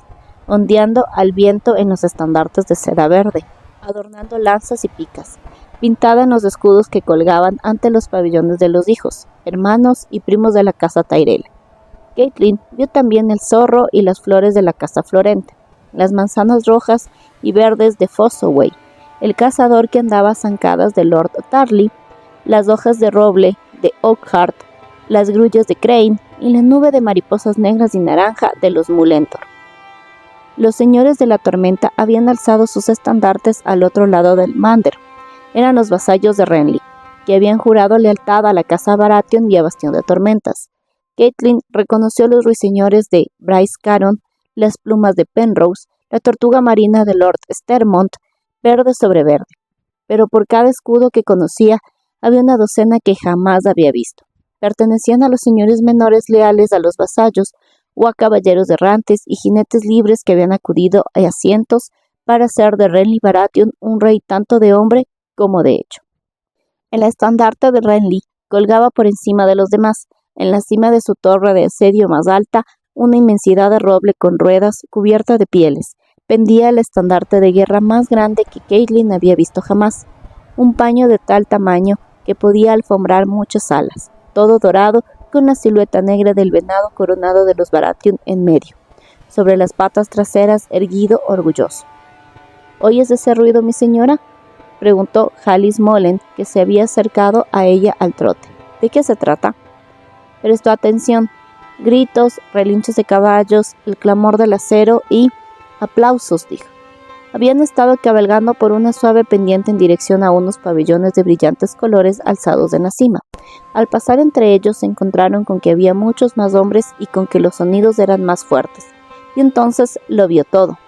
ondeando al viento en los estandartes de seda verde, adornando lanzas y picas, pintada en los escudos que colgaban ante los pabellones de los hijos, hermanos y primos de la casa Tyrell. Catelyn vio también el zorro y las flores de la casa Florente, las manzanas rojas y verdes de Fossoway, el cazador que andaba a zancadas de Lord Tarly, las hojas de roble de Oakhart, las grullas de Crane y la nube de mariposas negras y naranja de los Mulentor. Los señores de la tormenta habían alzado sus estandartes al otro lado del Mander. Eran los vasallos de Renly, que habían jurado lealtad a la casa Baratheon y a Bastión de Tormentas. Catelyn reconoció los ruiseñores de Bryce Caron, las plumas de Penrose, la tortuga marina de Lord Stermont, verde sobre verde, pero por cada escudo que conocía había una docena que jamás había visto. Pertenecían a los señores menores leales a los vasallos, o a caballeros errantes y jinetes libres que habían acudido a asientos para hacer de Renly Baratheon un rey tanto de hombre como de hecho. El estandarte de Renly colgaba por encima de los demás. En la cima de su torre de asedio más alta, una inmensidad de roble con ruedas cubierta de pieles, pendía el estandarte de guerra más grande que Catelyn había visto jamás, un paño de tal tamaño que podía alfombrar muchas alas, todo dorado, con la silueta negra del venado coronado de los Baratheon en medio, sobre las patas traseras erguido orgulloso. ¿Oyes ese ruido, mi señora?, preguntó Halis Molen, que se había acercado a ella al trote. ¿De qué se trata? Prestó atención. Gritos, relinchos de caballos, el clamor del acero y aplausos, dijo. Habían estado cabalgando por una suave pendiente en dirección a unos pabellones de brillantes colores alzados en la cima. Al pasar entre ellos se encontraron con que había muchos más hombres y con que los sonidos eran más fuertes. Y entonces lo vio todo.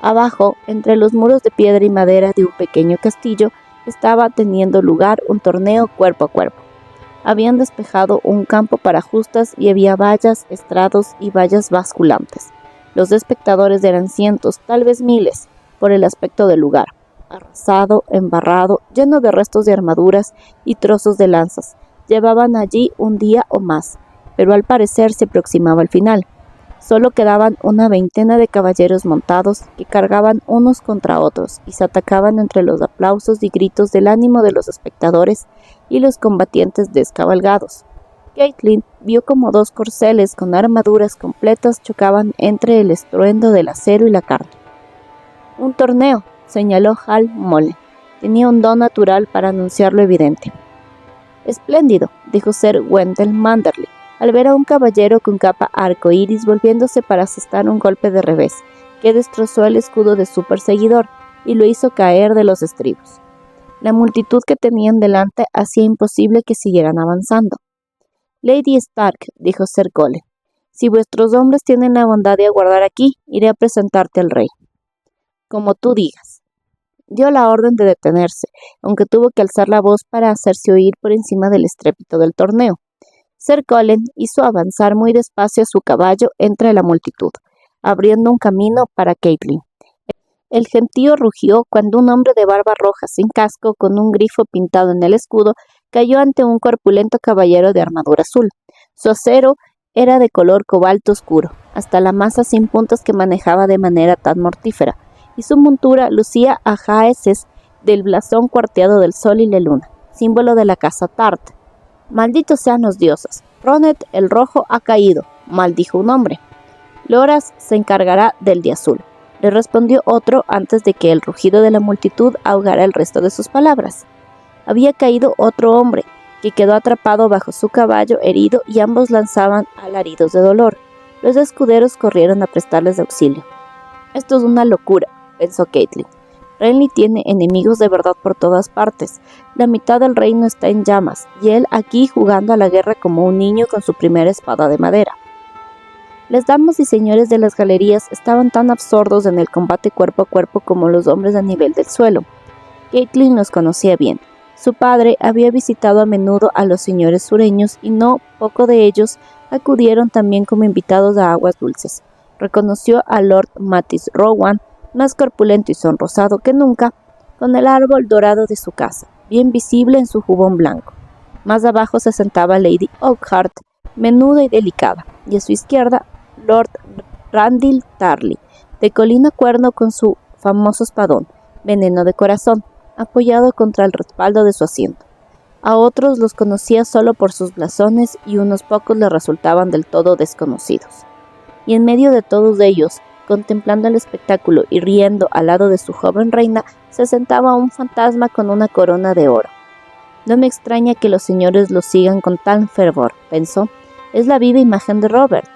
Abajo, entre los muros de piedra y madera de un pequeño castillo, estaba teniendo lugar un torneo cuerpo a cuerpo. Habían despejado un campo para justas y había vallas, estrados y vallas basculantes. Los espectadores eran cientos, tal vez miles, por el aspecto del lugar, arrasado, embarrado, lleno de restos de armaduras y trozos de lanzas. Llevaban allí un día o más, pero al parecer se aproximaba el final. Solo quedaban una veintena de caballeros montados que cargaban unos contra otros y se atacaban entre los aplausos y gritos del ánimo de los espectadores y los combatientes descabalgados. Catelyn vio como dos corceles con armaduras completas chocaban entre el estruendo del acero y la carne. Un torneo, señaló Hal Molen. Tenía un don natural para anunciar lo evidente. Espléndido, dijo Sir Wendell Manderly, al ver a un caballero con capa arcoíris volviéndose para asestar un golpe de revés, que destrozó el escudo de su perseguidor y lo hizo caer de los estribos. La multitud que tenían delante hacía imposible que siguieran avanzando. Lady Stark, dijo Sir Colen, si vuestros hombres tienen la bondad de aguardar aquí, iré a presentarte al rey. Como tú digas. Dio la orden de detenerse, aunque tuvo que alzar la voz para hacerse oír por encima del estrépito del torneo. Sir Colen hizo avanzar muy despacio a su caballo entre la multitud, abriendo un camino para Catelyn. El gentío rugió cuando un hombre de barba roja sin casco, con un grifo pintado en el escudo, cayó ante un corpulento caballero de armadura azul. Su acero era de color cobalto oscuro, hasta la masa sin puntas que manejaba de manera tan mortífera, y su montura lucía ajaeces del blasón cuarteado del sol y la luna, símbolo de la casa Tart. «Malditos sean los dioses, Ronet el Rojo ha caído», maldijo un hombre. «Loras se encargará del de azul», le respondió otro antes de que el rugido de la multitud ahogara el resto de sus palabras. Había caído otro hombre, que quedó atrapado bajo su caballo herido y ambos lanzaban alaridos de dolor. Los escuderos corrieron a prestarles auxilio. «Esto es una locura», pensó Catelyn. Renly tiene enemigos de verdad por todas partes. La mitad del reino está en llamas, y él aquí jugando a la guerra como un niño con su primera espada de madera. Las damas y señores de las galerías estaban tan absortos en el combate cuerpo a cuerpo como los hombres a nivel del suelo. Catelyn los conocía bien. Su padre había visitado a menudo a los señores sureños y no poco de ellos acudieron también como invitados a aguas dulces. Reconoció a Lord Mattis Rowan, más corpulento y sonrosado que nunca, con el árbol dorado de su casa, bien visible en su jubón blanco. Más abajo se sentaba Lady Oakhart, menuda y delicada, y a su izquierda Lord Randyll Tarly, de colina cuerno con su famoso espadón, veneno de corazón, apoyado contra el respaldo de su asiento. A otros los conocía solo por sus blasones y unos pocos le resultaban del todo desconocidos. Y en medio de todos ellos, contemplando el espectáculo y riendo al lado de su joven reina, se sentaba un fantasma con una corona de oro. No me extraña que los señores lo sigan con tal fervor, pensó. Es la viva imagen de Robert.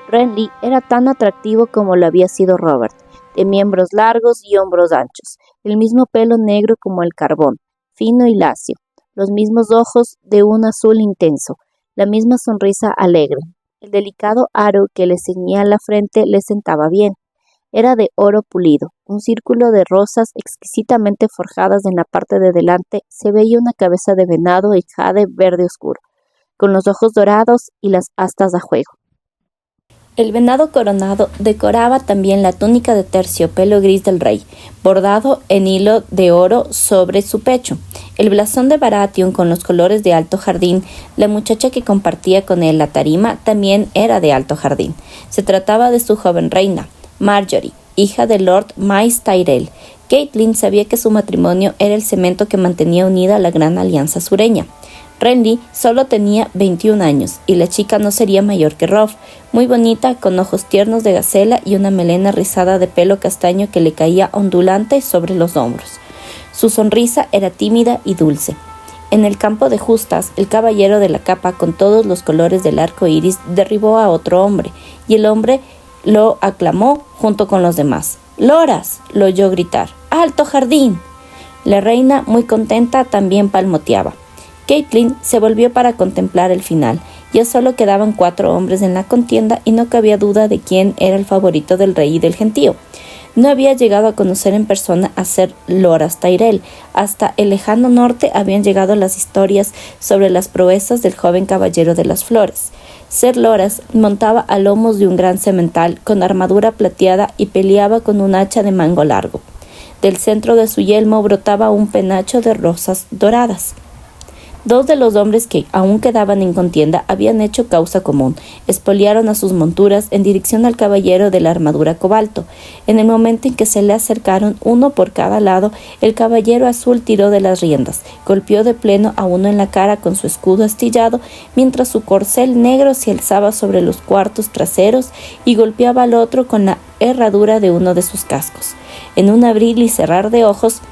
Renly era tan atractivo como lo había sido Robert, de miembros largos y hombros anchos, el mismo pelo negro como el carbón, fino y lacio, los mismos ojos de un azul intenso, la misma sonrisa alegre. El delicado aro que le ceñía la frente le sentaba bien. Era de oro pulido, un círculo de rosas exquisitamente forjadas en la parte de delante. Se veía una cabeza de venado en jade verde oscuro, con los ojos dorados y las astas a juego. El venado coronado decoraba también la túnica de terciopelo gris del rey, bordado en hilo de oro sobre su pecho. El blasón de Baratheon con los colores de Alto Jardín, la muchacha que compartía con él la tarima, también era de Alto Jardín. Se trataba de su joven reina, Marjorie, hija de Lord Mace Tyrell. Catelyn sabía que su matrimonio era el cemento que mantenía unida la gran alianza sureña. Renly solo tenía 21 años, y la chica no sería mayor que Robb, muy bonita, con ojos tiernos de gacela y una melena rizada de pelo castaño que le caía ondulante sobre los hombros. Su sonrisa era tímida y dulce. En el campo de justas, el caballero de la capa con todos los colores del arco iris derribó a otro hombre, y el hombre lo aclamó junto con los demás. «¡Loras!», lo oyó gritar. «¡Alto Jardín!». La reina, muy contenta, también palmoteaba. Catelyn se volvió para contemplar el final. Ya solo quedaban 4 hombres en la contienda y no cabía duda de quién era el favorito del rey y del gentío. No había llegado a conocer en persona a Ser Loras Tyrell. Hasta el lejano norte habían llegado las historias sobre las proezas del joven caballero de las flores. Ser Loras montaba a lomos de un gran semental con armadura plateada y peleaba con un hacha de mango largo. Del centro de su yelmo brotaba un penacho de rosas doradas. 2 de los hombres que aún quedaban en contienda habían hecho causa común. Espoliaron a sus monturas en dirección al caballero de la armadura cobalto. En el momento en que se le acercaron, uno por cada lado, el caballero azul tiró de las riendas, golpeó de pleno a uno en la cara con su escudo astillado, mientras su corcel negro se alzaba sobre los cuartos traseros y golpeaba al otro con la herradura de uno de sus cascos. En un abrir y cerrar de ojos,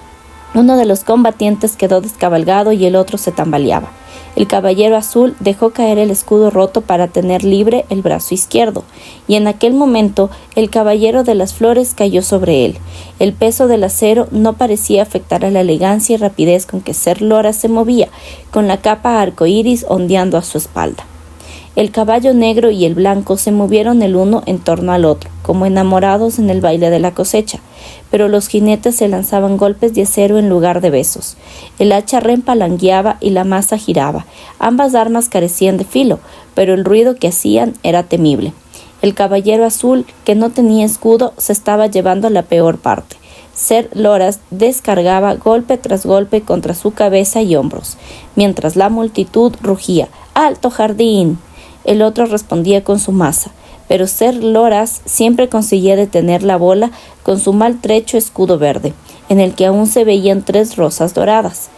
uno de los combatientes quedó descabalgado y el otro se tambaleaba. El caballero azul dejó caer el escudo roto para tener libre el brazo izquierdo, y en aquel momento el caballero de las flores cayó sobre él. El peso del acero no parecía afectar a la elegancia y rapidez con que Ser Loras se movía, con la capa arcoíris ondeando a su espalda. El caballo negro y el blanco se movieron el uno en torno al otro, como enamorados en el baile de la cosecha, pero los jinetes se lanzaban golpes de acero en lugar de besos. El hacha rempalangueaba y la maza giraba. Ambas armas carecían de filo, pero el ruido que hacían era temible. El caballero azul, que no tenía escudo, se estaba llevando la peor parte. Ser Loras descargaba golpe tras golpe contra su cabeza y hombros, mientras la multitud rugía: «¡Alto Jardín!». El otro respondía con su maza, pero Ser Loras siempre conseguía detener la bola con su maltrecho escudo verde, en el que aún se veían 3 rosas doradas.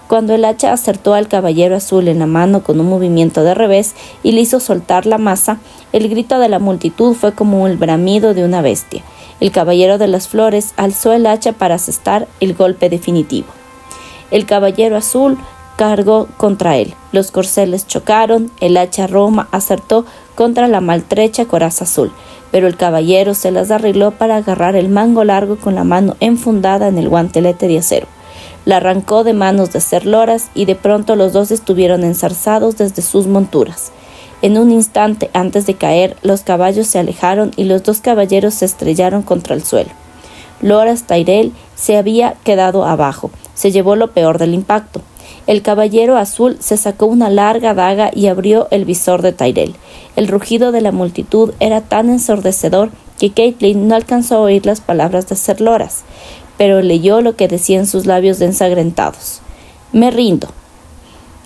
Cuando el hacha acertó al caballero azul en la mano con un movimiento de revés y le hizo soltar la maza, el grito de la multitud fue como el bramido de una bestia. El caballero de las flores alzó el hacha para asestar el golpe definitivo. El caballero azul cargó contra él. Los corceles chocaron, el hacha roma acertó contra la maltrecha coraza azul, pero el caballero se las arregló para agarrar el mango largo con la mano enfundada en el guantelete de acero. La arrancó de manos de Ser Loras y de pronto los dos estuvieron enzarzados desde sus monturas. En un instante antes de caer, los caballos se alejaron y los 2 caballeros se estrellaron contra el suelo. Loras Tyrell se había quedado abajo, se llevó lo peor del impacto. El caballero azul se sacó una larga daga y abrió el visor de Tyrell. El rugido de la multitud era tan ensordecedor que Catelyn no alcanzó a oír las palabras de Ser Loras, pero leyó lo que decían sus labios ensangrentados: «Me rindo».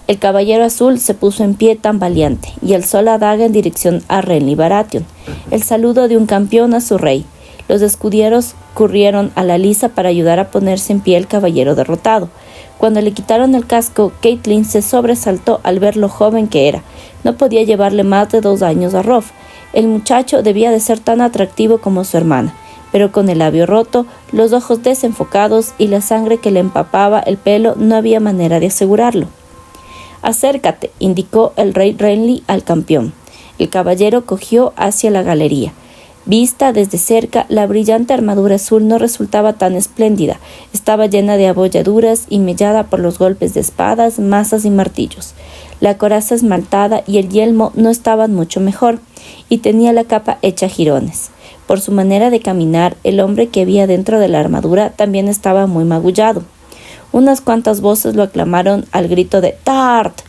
El caballero azul se puso en pie tambaleante y alzó la daga en dirección a Renly Baratheon, el saludo de un campeón a su rey. Los escuderos corrieron a la liza para ayudar a ponerse en pie el caballero derrotado. Cuando le quitaron el casco, Catelyn se sobresaltó al ver lo joven que era. No podía llevarle más de 2 años a Robb. El muchacho debía de ser tan atractivo como su hermana, pero con el labio roto, los ojos desenfocados y la sangre que le empapaba el pelo no había manera de asegurarlo. «Acércate», indicó el rey Renly al campeón. El caballero cogió hacia la galería. Vista desde cerca, la brillante armadura azul no resultaba tan espléndida. Estaba llena de abolladuras y mellada por los golpes de espadas, mazas y martillos. La coraza esmaltada y el yelmo no estaban mucho mejor, y tenía la capa hecha jirones. Por su manera de caminar, el hombre que había dentro de la armadura también estaba muy magullado. Unas cuantas voces lo aclamaron al grito de «¡Tart!»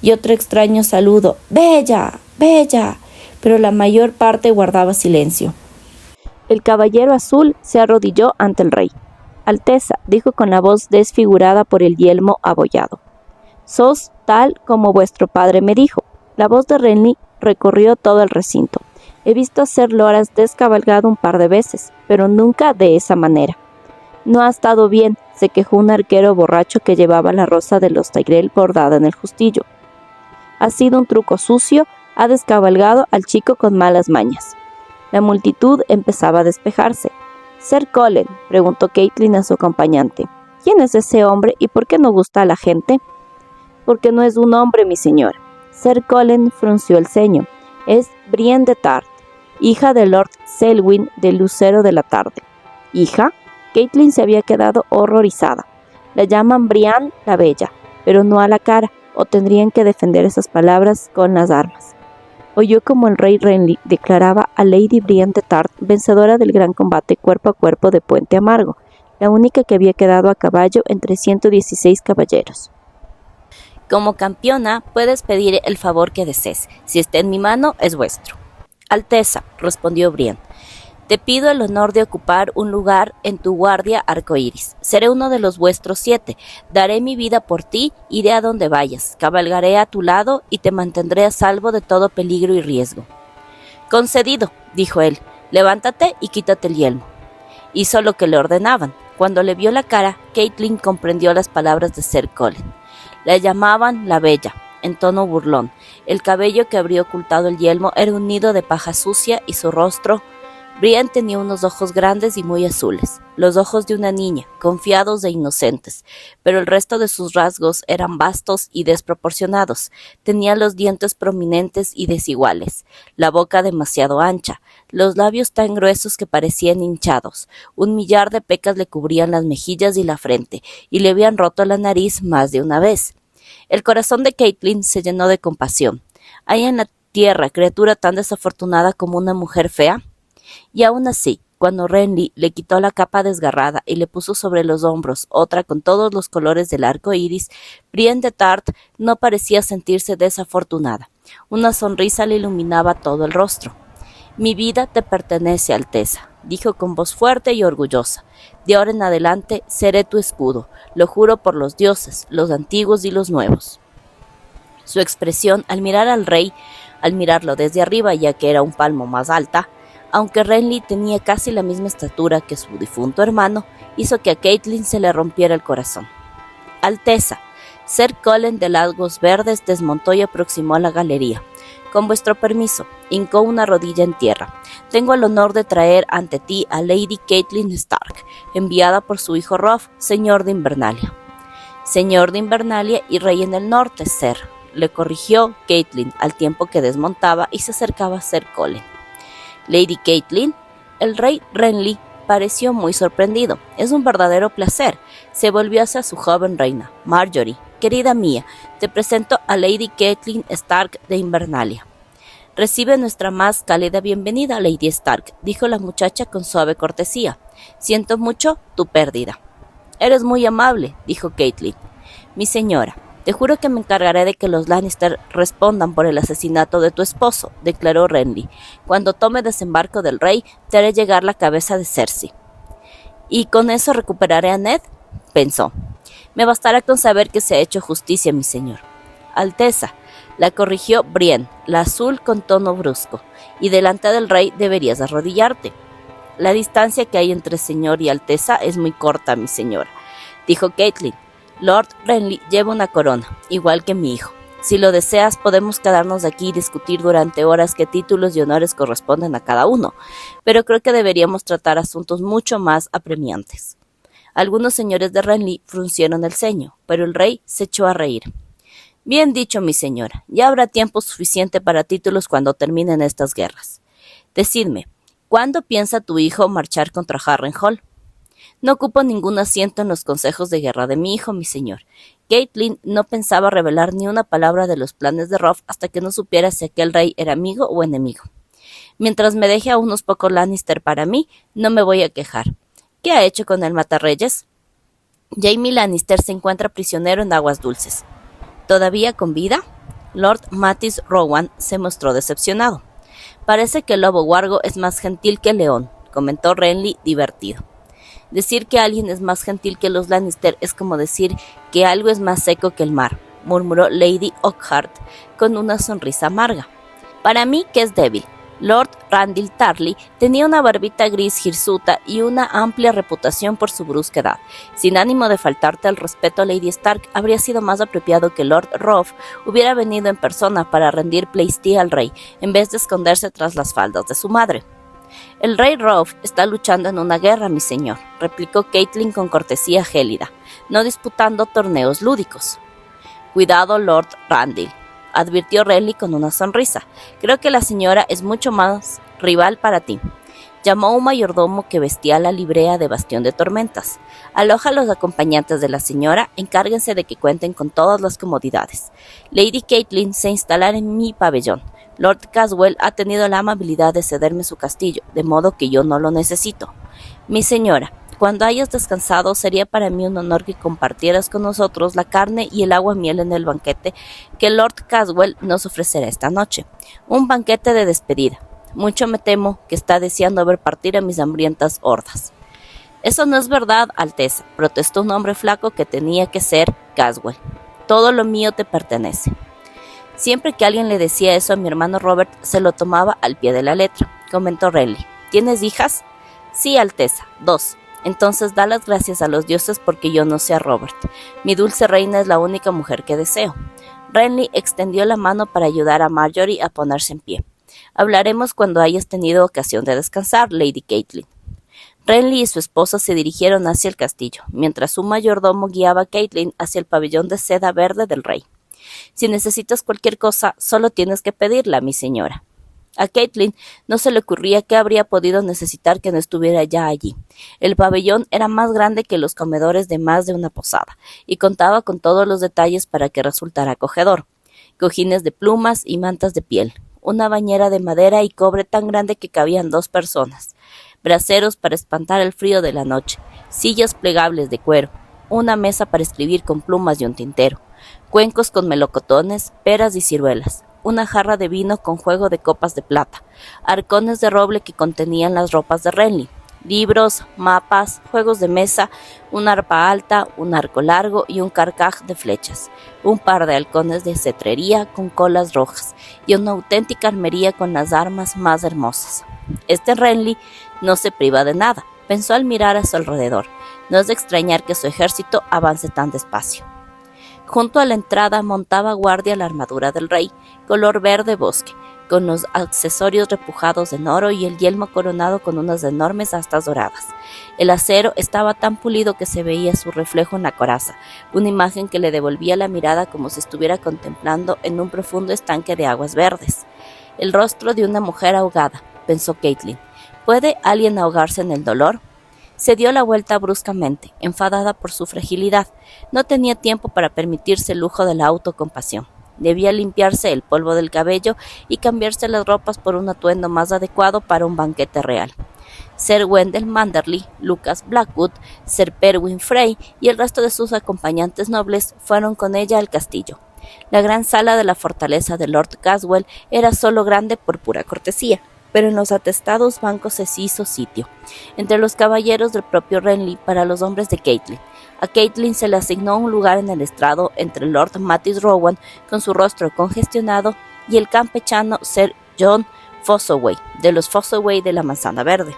y otro extraño saludo «¡Bella! ¡Bella!», pero la mayor parte guardaba silencio. El caballero azul se arrodilló ante el rey. «Alteza», dijo con la voz desfigurada por el yelmo abollado. «Sos tal como vuestro padre me dijo». La voz de Renly recorrió todo el recinto. «He visto a Ser Loras descabalgado un par de veces, pero nunca de esa manera». «No ha estado bien», se quejó un arquero borracho que llevaba la rosa de los Tyrell bordada en el justillo. «Ha sido un truco sucio, ha descabalgado al chico con malas mañas». La multitud empezaba a despejarse. «Ser Colin», preguntó Caitlin a su acompañante. «¿Quién es ese hombre y por qué no gusta a la gente?» «Porque no es un hombre, mi señora». Ser Colin frunció el ceño. «Es Brienne de Tart, hija de Lord Selwyn del Lucero de la Tarde». «¿Hija?». Caitlin se había quedado horrorizada. La llaman Brienne la Bella, pero no a la cara, o tendrían que defender esas palabras con las armas. Oyó como el rey Renly declaraba a Lady Brienne de Tart vencedora del gran combate cuerpo a cuerpo de Puente Amargo, la única que había quedado a caballo entre 116 caballeros. «Como campeona, puedes pedir el favor que desees. Si está en mi mano, es vuestro». «Alteza», respondió Brienne, «te pido el honor de ocupar un lugar en tu guardia arcoíris. Seré uno de los vuestros 7. Daré mi vida por ti, iré a donde vayas, cabalgaré a tu lado y te mantendré a salvo de todo peligro y riesgo». «Concedido», dijo él, «levántate y quítate el yelmo». Hizo lo que le ordenaban. Cuando le vio la cara, Caitlin comprendió las palabras de Ser Colin. La llamaban la Bella, en tono burlón. El cabello que habría ocultado el yelmo era un nido de paja sucia y su rostro... Brienne tenía unos ojos grandes y muy azules, los ojos de una niña, confiados e inocentes, pero el resto de sus rasgos eran vastos y desproporcionados. Tenía los dientes prominentes y desiguales, la boca demasiado ancha, los labios tan gruesos que parecían hinchados, un millar de pecas le cubrían las mejillas y la frente, y le habían roto la nariz más de una vez. El corazón de Caitlin se llenó de compasión. ¿Hay en la tierra criatura tan desafortunada como una mujer fea? Y aún así, cuando Renly le quitó la capa desgarrada y le puso sobre los hombros otra con todos los colores del arco iris, Brienne de Tart no parecía sentirse desafortunada. Una sonrisa le iluminaba todo el rostro. «Mi vida te pertenece, Alteza», dijo con voz fuerte y orgullosa. «De ahora en adelante seré tu escudo, lo juro por los dioses, los antiguos y los nuevos». Su expresión al mirar al rey, al mirarlo desde arriba ya que era un palmo más alta, aunque Renly tenía casi la misma estatura que su difunto hermano, hizo que a Caitlin se le rompiera el corazón. «Alteza», Ser Colin de Lagos Verdes desmontó y aproximó a la galería. «Con vuestro permiso», hincó una rodilla en tierra. «Tengo el honor de traer ante ti a Lady Caitlin Stark, enviada por su hijo Robb, señor de Invernalia». «Señor de Invernalia y rey en el norte, Ser», le corrigió Caitlin al tiempo que desmontaba y se acercaba a Ser Colin. «Lady Caitlin», el rey Renly pareció muy sorprendido. «Es un verdadero placer». Se volvió hacia su joven reina. «Marjorie, querida mía, te presento a Lady Caitlin Stark de Invernalia». «Recibe nuestra más cálida bienvenida, Lady Stark», dijo la muchacha con suave cortesía. «Siento mucho tu pérdida». «Eres muy amable», dijo Caitlin. «Mi señora, te juro que me encargaré de que los Lannister respondan por el asesinato de tu esposo», declaró Renly. «Cuando tome desembarco del rey, te haré llegar la cabeza de Cersei». «¿Y con eso recuperaré a Ned?», pensó. «Me bastará con saber que se ha hecho justicia, mi señor». «Alteza», la corrigió Brienne, la azul con tono brusco, «y delante del rey deberías arrodillarte». «La distancia que hay entre señor y alteza es muy corta, mi señora», dijo Caitlin. «Lord Renly lleva una corona, igual que mi hijo. Si lo deseas, podemos quedarnos aquí y discutir durante horas qué títulos y honores corresponden a cada uno, pero creo que deberíamos tratar asuntos mucho más apremiantes». Algunos señores de Renly fruncieron el ceño, pero el rey se echó a reír. «Bien dicho, mi señora. Ya habrá tiempo suficiente para títulos cuando terminen estas guerras. Decidme, ¿cuándo piensa tu hijo marchar contra Harrenhal?» «No ocupo ningún asiento en los consejos de guerra de mi hijo, mi señor». Caitlin no pensaba revelar ni una palabra de los planes de Robb hasta que no supiera si aquel rey era amigo o enemigo. Mientras me deje a unos pocos Lannister para mí, no me voy a quejar. ¿Qué ha hecho con el Matarreyes? Jaime Lannister se encuentra prisionero en Aguas Dulces. ¿Todavía con vida? Lord Mattis Rowan se mostró decepcionado. Parece que el lobo huargo es más gentil que el león, comentó Renly divertido. Decir que alguien es más gentil que los Lannister es como decir que algo es más seco que el mar, murmuró Lady Oakhart con una sonrisa amarga. Para mí que es débil. Lord Randyll Tarly tenía una barbita gris hirsuta y una amplia reputación por su brusca edad. Sin ánimo de faltarte al respeto a Lady Stark, habría sido más apropiado que Lord Robb hubiera venido en persona para rendir pleitesía al rey, en vez de esconderse tras las faldas de su madre. El rey Robb está luchando en una guerra, mi señor, replicó Catelyn con cortesía gélida, no disputando torneos lúdicos. Cuidado, Lord Randyll, advirtió Renly con una sonrisa. Creo que la señora es mucho más rival para ti. Llamó a un mayordomo que vestía la librea de Bastión de Tormentas. Aloja a los acompañantes de la señora, encárguense de que cuenten con todas las comodidades. Lady Catelyn se instalará en mi pabellón. Lord Caswell ha tenido la amabilidad de cederme su castillo, de modo que yo no lo necesito. Mi señora, cuando hayas descansado, sería para mí un honor que compartieras con nosotros la carne y el aguamiel en el banquete que Lord Caswell nos ofrecerá esta noche. Un banquete de despedida. Mucho me temo que está deseando ver partir a mis hambrientas hordas. Eso no es verdad, Alteza, protestó un hombre flaco que tenía que ser Caswell. Todo lo mío te pertenece. Siempre que alguien le decía eso a mi hermano Robert, se lo tomaba al pie de la letra, comentó Renly. ¿Tienes hijas? Sí, Alteza, 2. Entonces da las gracias a los dioses porque yo no sea Robert. Mi dulce reina es la única mujer que deseo. Renly extendió la mano para ayudar a Marjorie a ponerse en pie. Hablaremos cuando hayas tenido ocasión de descansar, Lady Catelyn. Renly y su esposa se dirigieron hacia el castillo, mientras un mayordomo guiaba a Catelyn hacia el pabellón de seda verde del rey. Si necesitas cualquier cosa, solo tienes que pedirla, mi señora. A Catelyn no se le ocurría qué habría podido necesitar que no estuviera ya allí. El pabellón era más grande que los comedores de más de una posada, y contaba con todos los detalles para que resultara acogedor. Cojines de plumas y mantas de piel, una bañera de madera y cobre tan grande que cabían 2 personas, braseros para espantar el frío de la noche, sillas plegables de cuero, una mesa para escribir con plumas y un tintero, cuencos con melocotones, peras y ciruelas, una jarra de vino con juego de copas de plata, arcones de roble que contenían las ropas de Renly, libros, mapas, juegos de mesa, una arpa alta, un arco largo y un carcaj de flechas, un par de halcones de cetrería con colas rojas y una auténtica armería con las armas más hermosas. Este Renly no se priva de nada, pensó al mirar a su alrededor. No es de extrañar que su ejército avance tan despacio. Junto a la entrada montaba guardia la armadura del rey, color verde bosque, con los accesorios repujados en oro y el yelmo coronado con unas enormes astas doradas. El acero estaba tan pulido que se veía su reflejo en la coraza, una imagen que le devolvía la mirada como si estuviera contemplando en un profundo estanque de aguas verdes. El rostro de una mujer ahogada, pensó Catelyn. ¿Puede alguien ahogarse en el dolor? Se dio la vuelta bruscamente, enfadada por su fragilidad. No tenía tiempo para permitirse el lujo de la autocompasión. Debía limpiarse el polvo del cabello y cambiarse las ropas por un atuendo más adecuado para un banquete real. Sir Wendell Manderly, Lucas Blackwood, Sir Perwyn Frey y el resto de sus acompañantes nobles fueron con ella al castillo. La gran sala de la fortaleza de Lord Caswell era solo grande por pura cortesía, pero en los atestados bancos se hizo sitio, entre los caballeros del propio Renly para los hombres de Catelyn. A Catelyn se le asignó un lugar en el estrado entre Lord Mattis Rowan, con su rostro congestionado, y el campechano Sir John Fossoway, de los Fossoway de la Manzana Verde.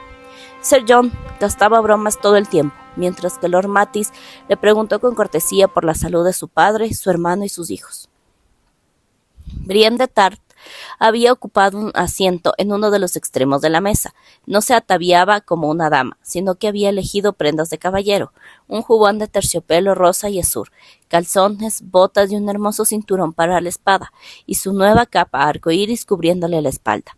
Sir John gastaba bromas todo el tiempo, mientras que Lord Mattis le preguntó con cortesía por la salud de su padre, su hermano y sus hijos. Brienne de Tart había ocupado un asiento en uno de los extremos de la mesa. No se ataviaba como una dama, sino que había elegido prendas de caballero, un jubón de terciopelo rosa y azul, calzones, botas y un hermoso cinturón para la espada, y su nueva capa arcoíris cubriéndole la espalda.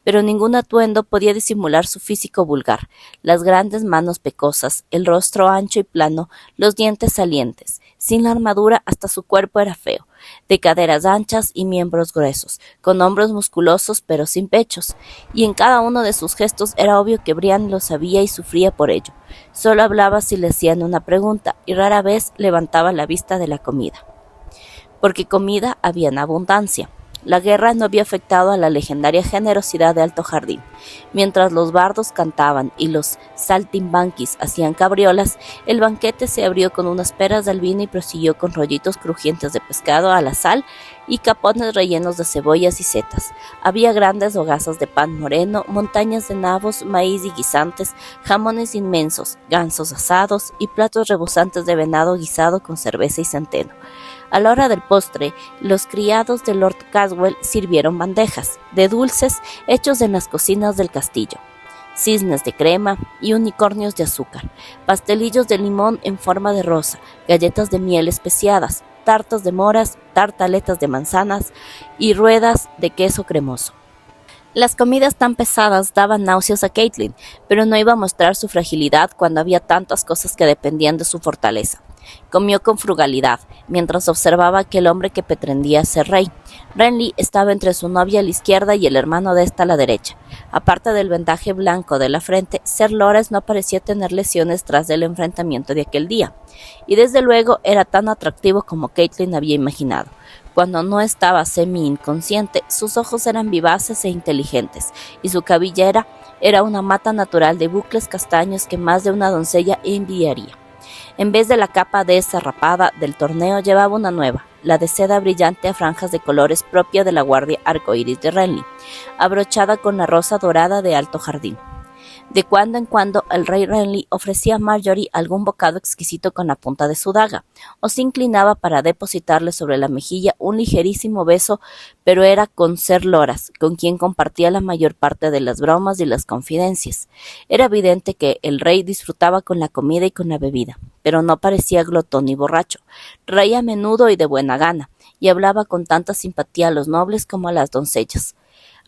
Pero ningún atuendo podía disimular su físico vulgar, las grandes manos pecosas, el rostro ancho y plano, los dientes salientes. Sin la armadura hasta su cuerpo era feo, de caderas anchas y miembros gruesos, con hombros musculosos pero sin pechos, y en cada uno de sus gestos era obvio que Brian lo sabía y sufría por ello. Solo hablaba si le hacían una pregunta y rara vez levantaba la vista de la comida. Porque comida había en abundancia. La guerra no había afectado a la legendaria generosidad de Alto Jardín. Mientras los bardos cantaban y los saltimbanquis hacían cabriolas, el banquete se abrió con unas peras de albino y prosiguió con rollitos crujientes de pescado a la sal y capones rellenos de cebollas y setas. Había grandes hogazas de pan moreno, montañas de nabos, maíz y guisantes, jamones inmensos, gansos asados y platos rebosantes de venado guisado con cerveza y centeno. A la hora del postre, los criados de Lord Caswell sirvieron bandejas de dulces hechos en las cocinas del castillo, cisnes de crema y unicornios de azúcar, pastelillos de limón en forma de rosa, galletas de miel especiadas, tartas de moras, tartaletas de manzanas y ruedas de queso cremoso. Las comidas tan pesadas daban náuseas a Caitlin, pero no iba a mostrar su fragilidad cuando había tantas cosas que dependían de su fortaleza. Comió con frugalidad, mientras observaba a aquel hombre que pretendía ser rey. Renly estaba entre su novia a la izquierda y el hermano de esta a la derecha. Aparte del vendaje blanco de la frente, Ser Loras no parecía tener lesiones tras el enfrentamiento de aquel día. Y desde luego era tan atractivo como Caitlin había imaginado. Cuando no estaba semi-inconsciente, sus ojos eran vivaces e inteligentes, y su cabellera era una mata natural de bucles castaños que más de una doncella envidiaría. En vez de la capa de esa rapada del torneo llevaba una nueva, la de seda brillante a franjas de colores propia de la guardia arcoíris de Renly, abrochada con la rosa dorada de Alto Jardín. De cuando en cuando el rey Renly ofrecía a Marjorie algún bocado exquisito con la punta de su daga, o se inclinaba para depositarle sobre la mejilla un ligerísimo beso, pero era con Ser Loras, con quien compartía la mayor parte de las bromas y las confidencias. Era evidente que el rey disfrutaba con la comida y con la bebida, pero no parecía glotón ni borracho. Reía a menudo y de buena gana, y hablaba con tanta simpatía a los nobles como a las doncellas.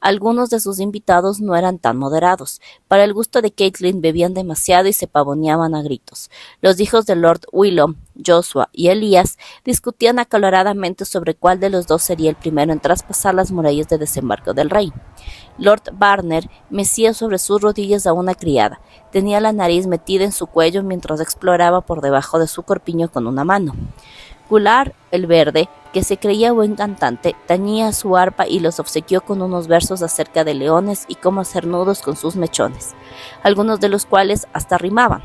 Algunos de sus invitados no eran tan moderados. Para el gusto de Caitlin bebían demasiado y se pavoneaban a gritos. Los hijos de Lord Willem, Joshua y Elías discutían acaloradamente sobre cuál de los dos sería el primero en traspasar las murallas de desembarco del rey. Lord Barner mecía sobre sus rodillas a una criada. Tenía la nariz metida en su cuello mientras exploraba por debajo de su corpiño con una mano. Gular, el verde, que se creía buen cantante, tañía su arpa y los obsequió con unos versos acerca de leones y cómo hacer nudos con sus mechones, algunos de los cuales hasta rimaban.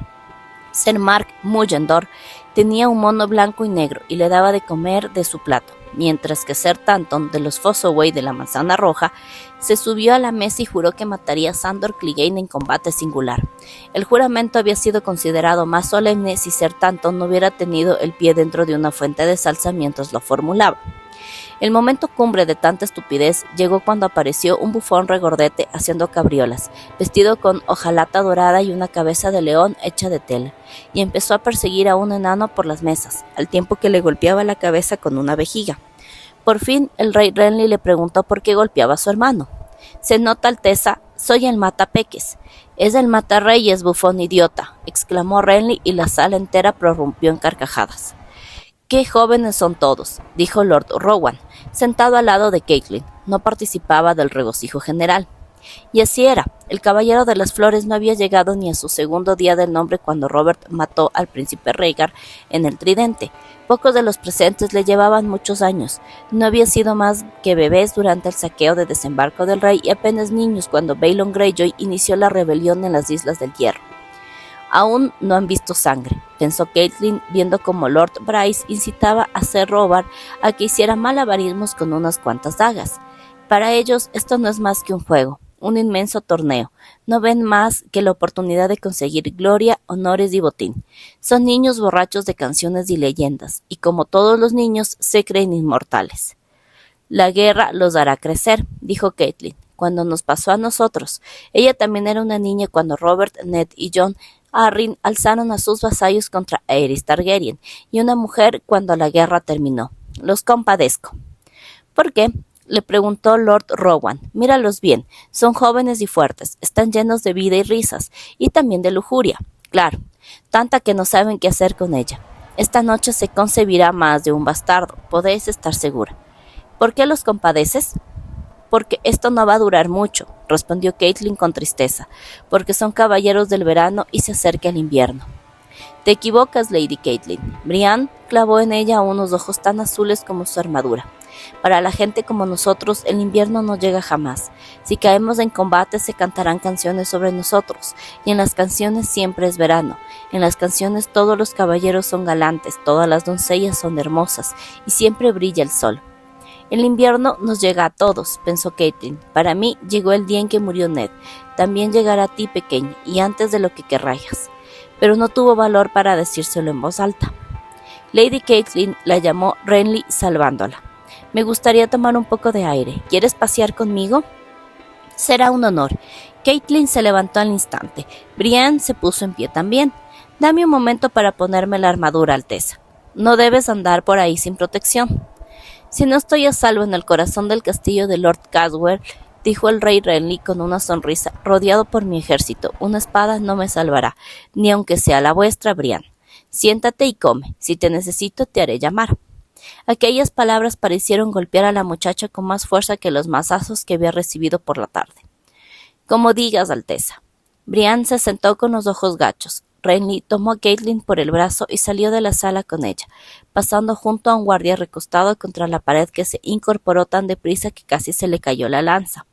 Ser Mark Mullendor tenía un mono blanco y negro y le daba de comer de su plato, mientras que Ser Tanton, de los Fossoway de la manzana roja, se subió a la mesa y juró que mataría a Sandor Clegane en combate singular. El juramento había sido considerado más solemne si Ser Tanton no hubiera tenido el pie dentro de una fuente de salsa mientras lo formulaba. El momento cumbre de tanta estupidez llegó cuando apareció un bufón regordete haciendo cabriolas, vestido con hojalata dorada y una cabeza de león hecha de tela, y empezó a perseguir a un enano por las mesas, al tiempo que le golpeaba la cabeza con una vejiga. Por fin el rey Renly le preguntó por qué golpeaba a su hermano. «Se nota, Alteza, soy el matapeques». «Es el matarreyes, bufón idiota», exclamó Renly y la sala entera prorrumpió en carcajadas. «¡Qué jóvenes son todos!», dijo Lord Rowan, sentado al lado de Caitlin. No participaba del regocijo general. Y así era. El caballero de las flores no había llegado ni a su segundo día del nombre cuando Robert mató al príncipe Rhaegar en el Tridente. Pocos de los presentes le llevaban muchos años. No había sido más que bebés durante el saqueo de desembarco del rey y apenas niños cuando Balon Greyjoy inició la rebelión en las Islas del Hierro. Aún no han visto sangre, pensó Caitlin, viendo cómo Lord Bryce incitaba a Ser Robert a que hiciera malabarismos con unas cuantas dagas. Para ellos esto no es más que un juego, un inmenso torneo. No ven más que la oportunidad de conseguir gloria, honores y botín. Son niños borrachos de canciones y leyendas, y como todos los niños, se creen inmortales. La guerra los hará crecer, dijo Caitlin, cuando nos pasó a nosotros. Ella también era una niña cuando Robert, Ned y Jon Arryn alzaron a sus vasallos contra Aerys Targaryen, y una mujer cuando la guerra terminó. Los compadezco. ¿Por qué?, le preguntó Lord Rowan. Míralos bien, son jóvenes y fuertes, están llenos de vida y risas, y también de lujuria. Claro, tanta que no saben qué hacer con ella. Esta noche se concebirá más de un bastardo, podéis estar segura. ¿Por qué los compadeces? Porque esto no va a durar mucho, respondió Caitlin con tristeza, porque son caballeros del verano y se acerca el invierno. Te equivocas, Lady Caitlin. Brienne clavó en ella unos ojos tan azules como su armadura. Para la gente como nosotros, el invierno no llega jamás. Si caemos en combate, se cantarán canciones sobre nosotros, y en las canciones siempre es verano. En las canciones todos los caballeros son galantes, todas las doncellas son hermosas, y siempre brilla el sol. El invierno nos llega a todos, pensó Caitlin. Para mí llegó el día en que murió Ned. También llegará a ti, pequeña, y antes de lo que querráis. Pero no tuvo valor para decírselo en voz alta. Lady Caitlin la llamó Renly salvándola. Me gustaría tomar un poco de aire. ¿Quieres pasear conmigo? Será un honor. Caitlin se levantó al instante. Brienne se puso en pie también. Dame un momento para ponerme la armadura, Alteza. No debes andar por ahí sin protección. Si no estoy a salvo en el corazón del castillo de Lord Caswell, dijo el rey Renly con una sonrisa, rodeado por mi ejército, una espada no me salvará, ni aunque sea la vuestra, Brienne. Siéntate y come. Si te necesito, te haré llamar. Aquellas palabras parecieron golpear a la muchacha con más fuerza que los mazazos que había recibido por la tarde. Como digas, Alteza. Brienne se sentó con los ojos gachos. Renly tomó a Caitlin por el brazo y salió de la sala con ella, pasando junto a un guardia recostado contra la pared que se incorporó tan deprisa que casi se le cayó la lanza.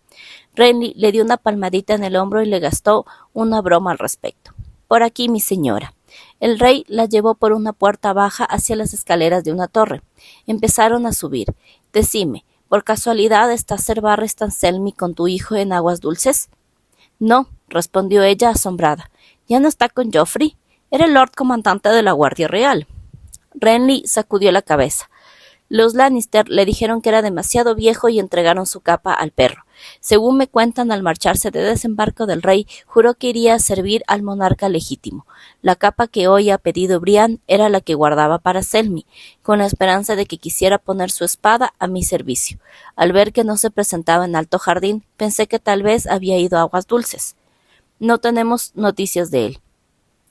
Renly le dio una palmadita en el hombro y le gastó una broma al respecto. Por aquí, mi señora. El rey la llevó por una puerta baja hacia las escaleras de una torre. Empezaron a subir. Decime, ¿por casualidad está Ser Barristan Selmy con tu hijo en Aguas Dulces? No, respondió ella asombrada. ¿Ya no está con Joffrey? Era el Lord Comandante de la Guardia Real. Renly sacudió la cabeza. Los Lannister le dijeron que era demasiado viejo y entregaron su capa al perro. Según me cuentan, al marcharse de desembarco del rey, juró que iría a servir al monarca legítimo. La capa que hoy ha pedido Brienne era la que guardaba para Selmy, con la esperanza de que quisiera poner su espada a mi servicio. Al ver que no se presentaba en Alto Jardín, pensé que tal vez había ido a Aguas Dulces. No tenemos noticias de él.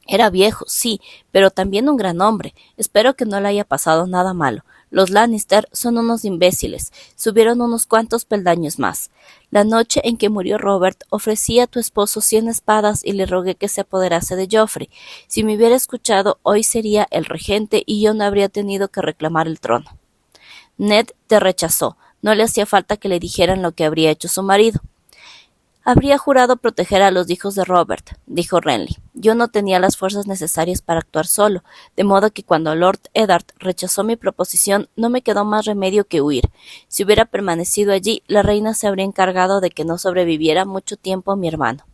Era viejo, sí, pero también un gran hombre. Espero que no le haya pasado nada malo. Los Lannister son unos imbéciles. Subieron unos cuantos peldaños más. La noche en que murió Robert, ofrecí a tu esposo 100 espadas y le rogué que se apoderase de Joffrey. Si me hubiera escuchado, hoy sería el regente y yo no habría tenido que reclamar el trono. Ned te rechazó. No le hacía falta que le dijeran lo que habría hecho su marido. Habría jurado proteger a los hijos de Robert, dijo Renly. Yo no tenía las fuerzas necesarias para actuar solo, de modo que cuando Lord Eddard rechazó mi proposición, no me quedó más remedio que huir. Si hubiera permanecido allí, la reina se habría encargado de que no sobreviviera mucho tiempo a mi hermano.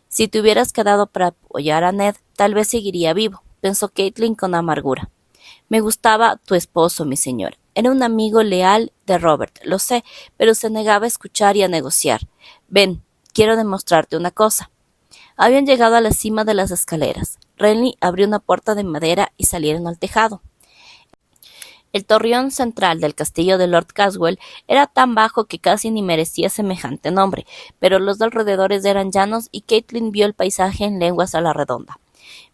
Si te hubieras quedado para apoyar a Ned, tal vez seguiría vivo, pensó Caitlin con amargura. Me gustaba tu esposo, mi señora. Era un amigo leal de Robert, lo sé, pero se negaba a escuchar y a negociar. Ven, quiero demostrarte una cosa. Habían llegado a la cima de las escaleras. Renly abrió una puerta de madera y salieron al tejado. El torreón central del castillo de Lord Caswell era tan bajo que casi ni merecía semejante nombre, pero los alrededores eran llanos y Caitlin vio el paisaje en leguas a la redonda.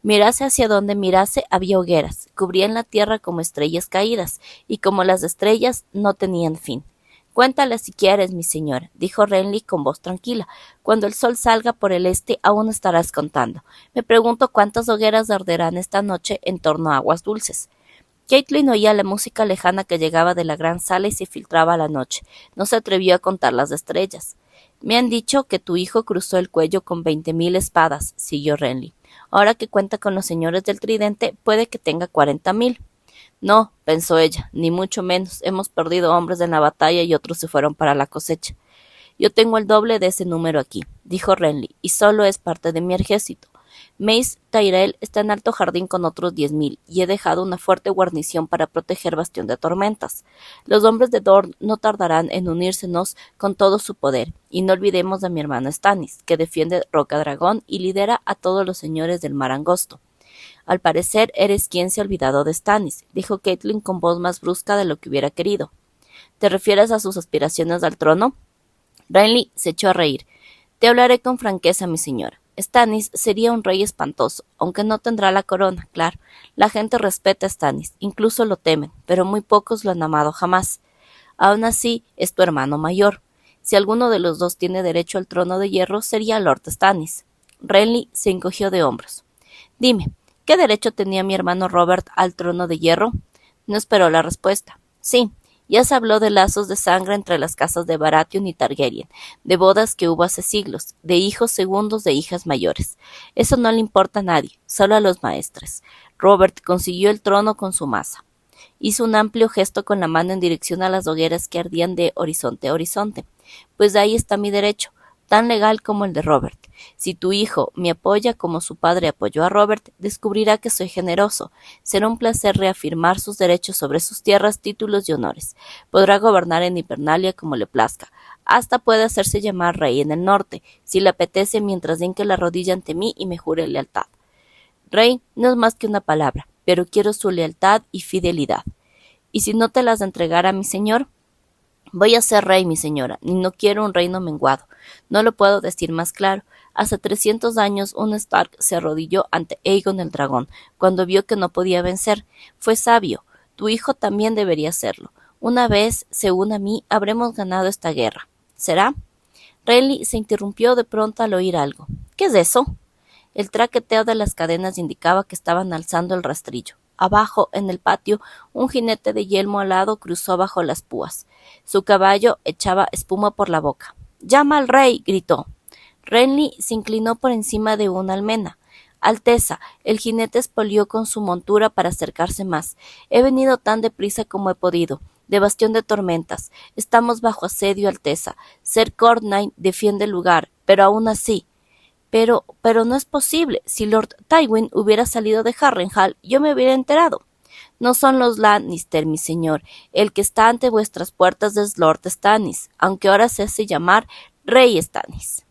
Mirase hacia donde mirase había hogueras, cubrían la tierra como estrellas caídas, y como las estrellas no tenían fin. Cuéntale si quieres, mi señora, dijo Renly con voz tranquila. Cuando el sol salga por el este aún estarás contando. Me pregunto cuántas hogueras arderán esta noche en torno a Aguas Dulces. Caitlin oía la música lejana que llegaba de la gran sala y se filtraba a la noche. No se atrevió a contar las estrellas. Me han dicho que tu hijo cruzó el cuello con 20,000 espadas, siguió Renly. Ahora que cuenta con los señores del tridente, puede que tenga 40,000. No, pensó ella, ni mucho menos. Hemos perdido hombres en la batalla y otros se fueron para la cosecha. Yo tengo el doble de ese número aquí, dijo Renly, y solo es parte de mi ejército. Mace Tyrell está en Alto Jardín con otros 10,000, y he dejado una fuerte guarnición para proteger Bastión de Tormentas. Los hombres de Dorne no tardarán en unírsenos con todo su poder, y no olvidemos a mi hermano Stannis, que defiende Roca Dragón y lidera a todos los señores del Mar Angosto. Al parecer eres quien se ha olvidado de Stannis, dijo Caitlin con voz más brusca de lo que hubiera querido. ¿Te refieres a sus aspiraciones al trono? Renly se echó a reír. Te hablaré con franqueza, mi señora. Stannis sería un rey espantoso, aunque no tendrá la corona, claro. La gente respeta a Stannis, incluso lo temen, pero muy pocos lo han amado jamás. Aún así, es tu hermano mayor. Si alguno de los dos tiene derecho al trono de hierro, sería Lord Stannis. Renly se encogió de hombros. Dime, ¿qué derecho tenía mi hermano Robert al trono de hierro? No esperó la respuesta. Sí, ya se habló de lazos de sangre entre las casas de Baratheon y Targaryen, de bodas que hubo hace siglos, de hijos segundos de hijas mayores. Eso no le importa a nadie, solo a los maestres. Robert consiguió el trono con su maza. Hizo un amplio gesto con la mano en dirección a las hogueras que ardían de horizonte a horizonte. Pues ahí está mi derecho, tan legal como el de Robert. Si tu hijo me apoya como su padre apoyó a Robert, descubrirá que soy generoso. Será un placer reafirmar sus derechos sobre sus tierras, títulos y honores. Podrá gobernar en Hibernalia como le plazca. Hasta puede hacerse llamar rey en el norte, si le apetece, mientras hinque la rodilla ante mí y me jure lealtad. Rey no es más que una palabra, pero quiero su lealtad y fidelidad. ¿Y si no te las entregara a mi señor? Voy a ser rey, mi señora, y no quiero un reino menguado. No lo puedo decir más claro. Hace 300 años un Stark se arrodilló ante Aegon el dragón, cuando vio que no podía vencer. Fue sabio. Tu hijo también debería serlo. Una vez se una a mí, habremos ganado esta guerra. ¿Será? Renly se interrumpió de pronto al oír algo. ¿Qué es eso? El traqueteo de las cadenas indicaba que estaban alzando el rastrillo. Abajo, en el patio, un jinete de yelmo alado cruzó bajo las púas. Su caballo echaba espuma por la boca. —¡Llama al rey! —gritó. Renly se inclinó por encima de una almena. —Alteza, el jinete espolió con su montura para acercarse más. He venido tan deprisa como he podido, de Bastión de Tormentas. Estamos bajo asedio, Alteza. Ser Courtnay defiende el lugar, pero aún así... Pero no es posible. Si Lord Tywin hubiera salido de Harrenhal, yo me hubiera enterado. No son los Lannister, mi señor. El que está ante vuestras puertas es Lord Stannis, aunque ahora se hace llamar Rey Stannis.